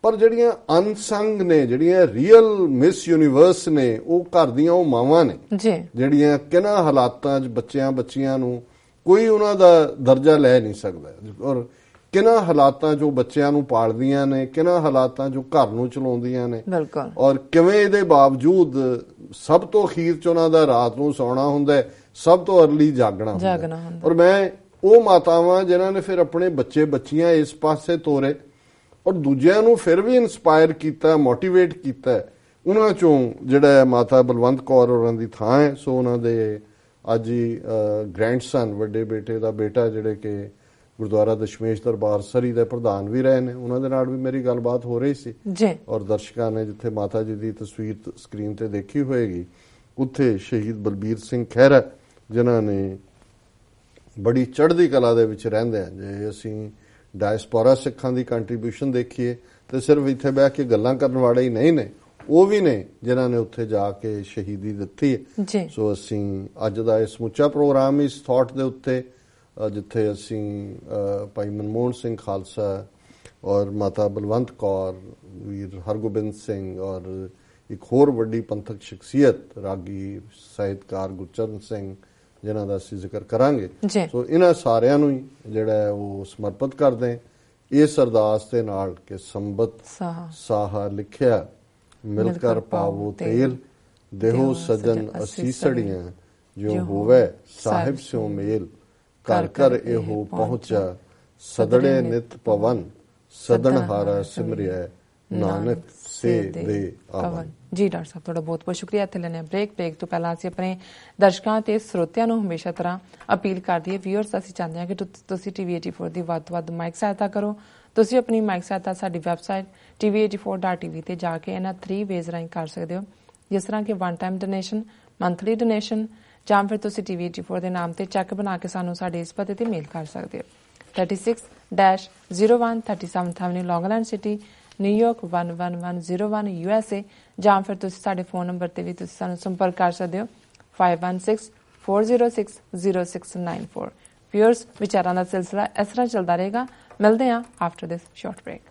[SPEAKER 2] ਪਰ ਜਿਹੜੀਆਂ ਅਨਸੰਗ ਨੇ, ਜਿਹੜੀਆਂ ਰੀਅਲ ਮਿਸ ਯੂਨੀਵਰਸ ਨੇ, ਉਹ ਘਰ ਦੀਆਂ ਉਹ ਮਾਵਾਂ ਨੇ ਜਿਹੜੀਆਂ ਕਿਹਨਾਂ ਹਾਲਾਤਾਂ 'ਚ ਬੱਚਿਆਂ ਨੂੰ ਕੋਈ ਉਹਨਾਂ ਦਾ ਦਰਜਾ ਲੈ ਨਹੀਂ ਸਕਦਾ। ਔਰ ਕਿਹਨਾਂ ਹਾਲਾਤਾਂ 'ਚ ਉਹ ਬੱਚਿਆਂ ਨੂੰ ਪਾਲਦੀਆਂ ਨੇ, ਕਿਹਨਾਂ ਹਾਲਾਤਾਂ 'ਚ ਉਹ ਘਰ ਨੂੰ ਚਲਾਉਂਦੀਆਂ ਨੇ, ਔਰ ਕਿਵੇਂ ਇਹਦੇ ਬਾਵਜੂਦ ਸਭ ਤੋਂ ਅਖੀਰ 'ਚ ਉਹਨਾਂ ਦਾ ਰਾਤ ਨੂੰ ਸੌਣਾ ਹੁੰਦਾ, ਸਭ ਤੋਂ ਅਰਲੀ ਜਾਗਣਾ ਹੁੰਦਾ। ਔਰ ਮੈਂ ਉਹ ਮਾਤਾਵਾਂ ਜਿਨ੍ਹਾਂ ਨੇ ਫਿਰ ਆਪਣੇ ਬੱਚੀਆਂ ਇਸ ਪਾਸੇ ਤੋਰੇ ਔਰ ਦੂਜਿਆਂ ਨੂੰ ਫਿਰ ਵੀ ਇਨਸਪਾਇਰ ਕੀਤਾ, ਮੋਟੀਵੇਟ ਕੀਤਾ, ਉਹਨਾਂ 'ਚੋਂ ਜਿਹੜਾ ਮਾਤਾ ਬਲਵੰਤ ਕੌਰ ਹੋਰਾਂ ਦੀ ਥਾਂ ਹੈ। ਸੋ ਉਹਨਾਂ ਦੇ ਅੱਜ ਹੀ ਗ੍ਰੈਂਡਸਨ, ਵੱਡੇ ਬੇਟੇ ਦਾ ਬੇਟਾ, ਜਿਹੜੇ ਕਿ ਗੁਰਦੁਆਰਾ ਦਸ਼ਮੇਸ਼ ਦਰਬਾਰ ਸਰੀ ਦੇ ਪ੍ਰਧਾਨ ਵੀ ਰਹੇ ਨੇ, ਉਹਨਾਂ ਦੇ ਨਾਲ ਵੀ ਮੇਰੀ ਗੱਲਬਾਤ ਹੋ ਰਹੀ ਸੀ। ਔਰ ਦਰਸ਼ਕਾਂ ਨੇ ਜਿੱਥੇ ਮਾਤਾ ਜੀ ਦੀ ਤਸਵੀਰ ਸਕਰੀਨ ਤੇ ਦੇਖੀ ਹੋਏਗੀ, ਉੱਥੇ ਸ਼ਹੀਦ ਬਲਬੀਰ ਸਿੰਘ ਖਹਿਰਾ ਜਿਨ੍ਹਾਂ ਨੇ ਬੜੀ ਚੜ੍ਹਦੀ ਕਲਾ ਦੇ ਵਿੱਚ ਰਹਿੰਦੇ ਆ। ਜੇ ਅਸੀਂ ਡਾਇਸਪੋਰਾ ਸਿੱਖਾਂ ਦੀ ਕੰਟਰੀਬਿਊਸ਼ਨ ਦੇਖੀਏ ਤੇ ਸਿਰਫ ਇੱਥੇ ਬਹਿ ਕੇ ਗੱਲਾਂ ਕਰਨ ਵਾਲੇ ਹੀ ਨਹੀਂ ਨੇ, ਉਹ ਵੀ ਨੇ ਜਿਨ੍ਹਾਂ ਨੇ ਉੱਥੇ ਜਾ ਕੇ ਸ਼ਹੀਦੀ ਦਿੱਤੀ ਹੈ। ਸੋ ਅਸੀਂ ਅੱਜ ਦਾ ਇਹ ਸਮੁੱਚਾ ਪ੍ਰੋਗਰਾਮ ਇਸ ਥਾਟ ਦੇ ਉੱਤੇ, ਜਿੱਥੇ ਅਸੀਂ ਭਾਈ ਮਨਮੋਹਨ ਸਿੰਘ ਖਾਲਸਾ ਔਰ ਮਾਤਾ ਬਲਵੰਤ ਕੌਰ, ਵੀਰ ਹਰਗੋਬਿੰਦ ਸਿੰਘ ਔਰ ਇੱਕ ਹੋਰ ਵੱਡੀ ਪੰਥਕ ਸ਼ਖਸੀਅਤ ਰਾਗੀ ਸਾਹਿਤਕਾਰ ਗੁਰਚਰਨ ਸਿੰਘ ਜਿਨ੍ਹਾਂ ਦਾ ਅਸੀਂ ਜ਼ਿਕਰ ਕਰਾਂਗੇ। ਸੋ ਇਹਨਾਂ ਸਾਰਿਆਂ ਨੂੰ ਹੀ ਜਿਹੜਾ ਉਹ ਸਮਰਪਿਤ ਕਰਦੇ ਇਸ ਅਰਦਾਸ ਦੇ ਨਾਲ ਕਿ ਸੰਬਤ ਸਾਹਾ ਲਿਖਿਆ ਮਿਲ ਕਰ ਪਾਵੋ ਤੇਲ, ਦੇਹੋ ਸਜਨ ਅਸੀਸੜੀਆਂ ਜਿਉ ਹੋਵੇ ਸਾਹਿਬ ਸਿਉ ਮੇਲ, ਘਰ ਘਰ ਇਹੋ ਪਹੁੰਚਾ ਸਦੜੇ ਨਿਤ ਪਵਨ, ਸਦਨ ਹਾਰਾ ਸਿਮਰਿਆ ਨਾਨਕ ਸੇ ਦੇ ਆਵਨ।
[SPEAKER 1] ਜੀ ਡਾਕਟਰ ਸਾਹਿਬ, ਤੁਹਾਡਾ ਬਹੁਤ ਬਹੁਤ ਸ਼ੁਕਰੀਆ। ਇੱਥੇ ਲੈਣੇ ਬ੍ਰੇਕ ਤੋਂ ਪਹਿਲਾਂ ਅਸੀਂ ਆਪਣੇ ਦਰਸ਼ਕਾਂ ਤੇ ਸਰੋਤਿਆਂ ਨੂੰ ਹਮੇਸ਼ਾ ਤਰ੍ਹਾਂ ਅਪੀਲ ਕਰਦੀ ਹੈ, ਵੀਅਰਸ, ਅਸੀਂ ਚਾਹੁੰਦੇ ਹਾਂ ਕਿ ਤੁਸੀਂ TV84 ਦੀ ਵੱਧ ਤੋਂ ਵੱਧ ਮਾਈਕ ਸਹਾਇਤਾ ਕਰੋ। ਤੁਸੀਂ ਆਪਣੀ ਮਾਈਕ ਸਹਾਇਤਾ ਸਾਡੀ ਵੈਬਸਾਈਟ tv84.tv ਤੇ ਜਾ ਕੇ ਇਹਨਾਂ 3 ਵੇਜ਼ ਰਾਹੀਂ ਕਰ ਸਕਦੇ ਹੋ, ਜਿਸ ਤਰ੍ਹਾਂ ਕਿ 1 ਟਾਈਮ ਡੋਨੇਸ਼ਨ, ਮੰਥਲੀ ਡੋਨੇਸ਼ਨ, ਜਾਂ ਫਿਰ ਤੁਸੀਂ TV84 ਦੇ ਨਾਮ ਤੇ ਚੈੱਕ ਬਣਾ ਕੇ ਸਾਨੂੰ ਸਾਡੇ ਇਸ ਪਤੇ ਤੇ ਮੇਲ ਕਰ ਸਕਦੇ ਹੋ। 36-01 37th Avenue, Long Island City, New York 11101 USA, ਜਾਂ ਫਿਰ ਤੁਸੀਂ ਸਾਡੇ ਫੋਨ ਨੰਬਰ ਤੇ ਵੀ ਤੁਸੀਂ ਸਾਨੂੰ ਸੰਪਰਕ ਕਰ ਸਕਦੇ ਹੋ 5164060694। ਵਿਊਅਰਸ, ਵਿਚਾਰਾਂ ਦਾ ਸਿਲਸਿਲਾ ਇਸ ਤਰ੍ਹਾਂ ਚੱਲਦਾ ਰਹੇਗਾ। ਮਿਲਦੇ ਹਾਂ ਆਫਟਰ ਦਿਸ ਸ਼ਾਰਟ ਬ੍ਰੇਕ।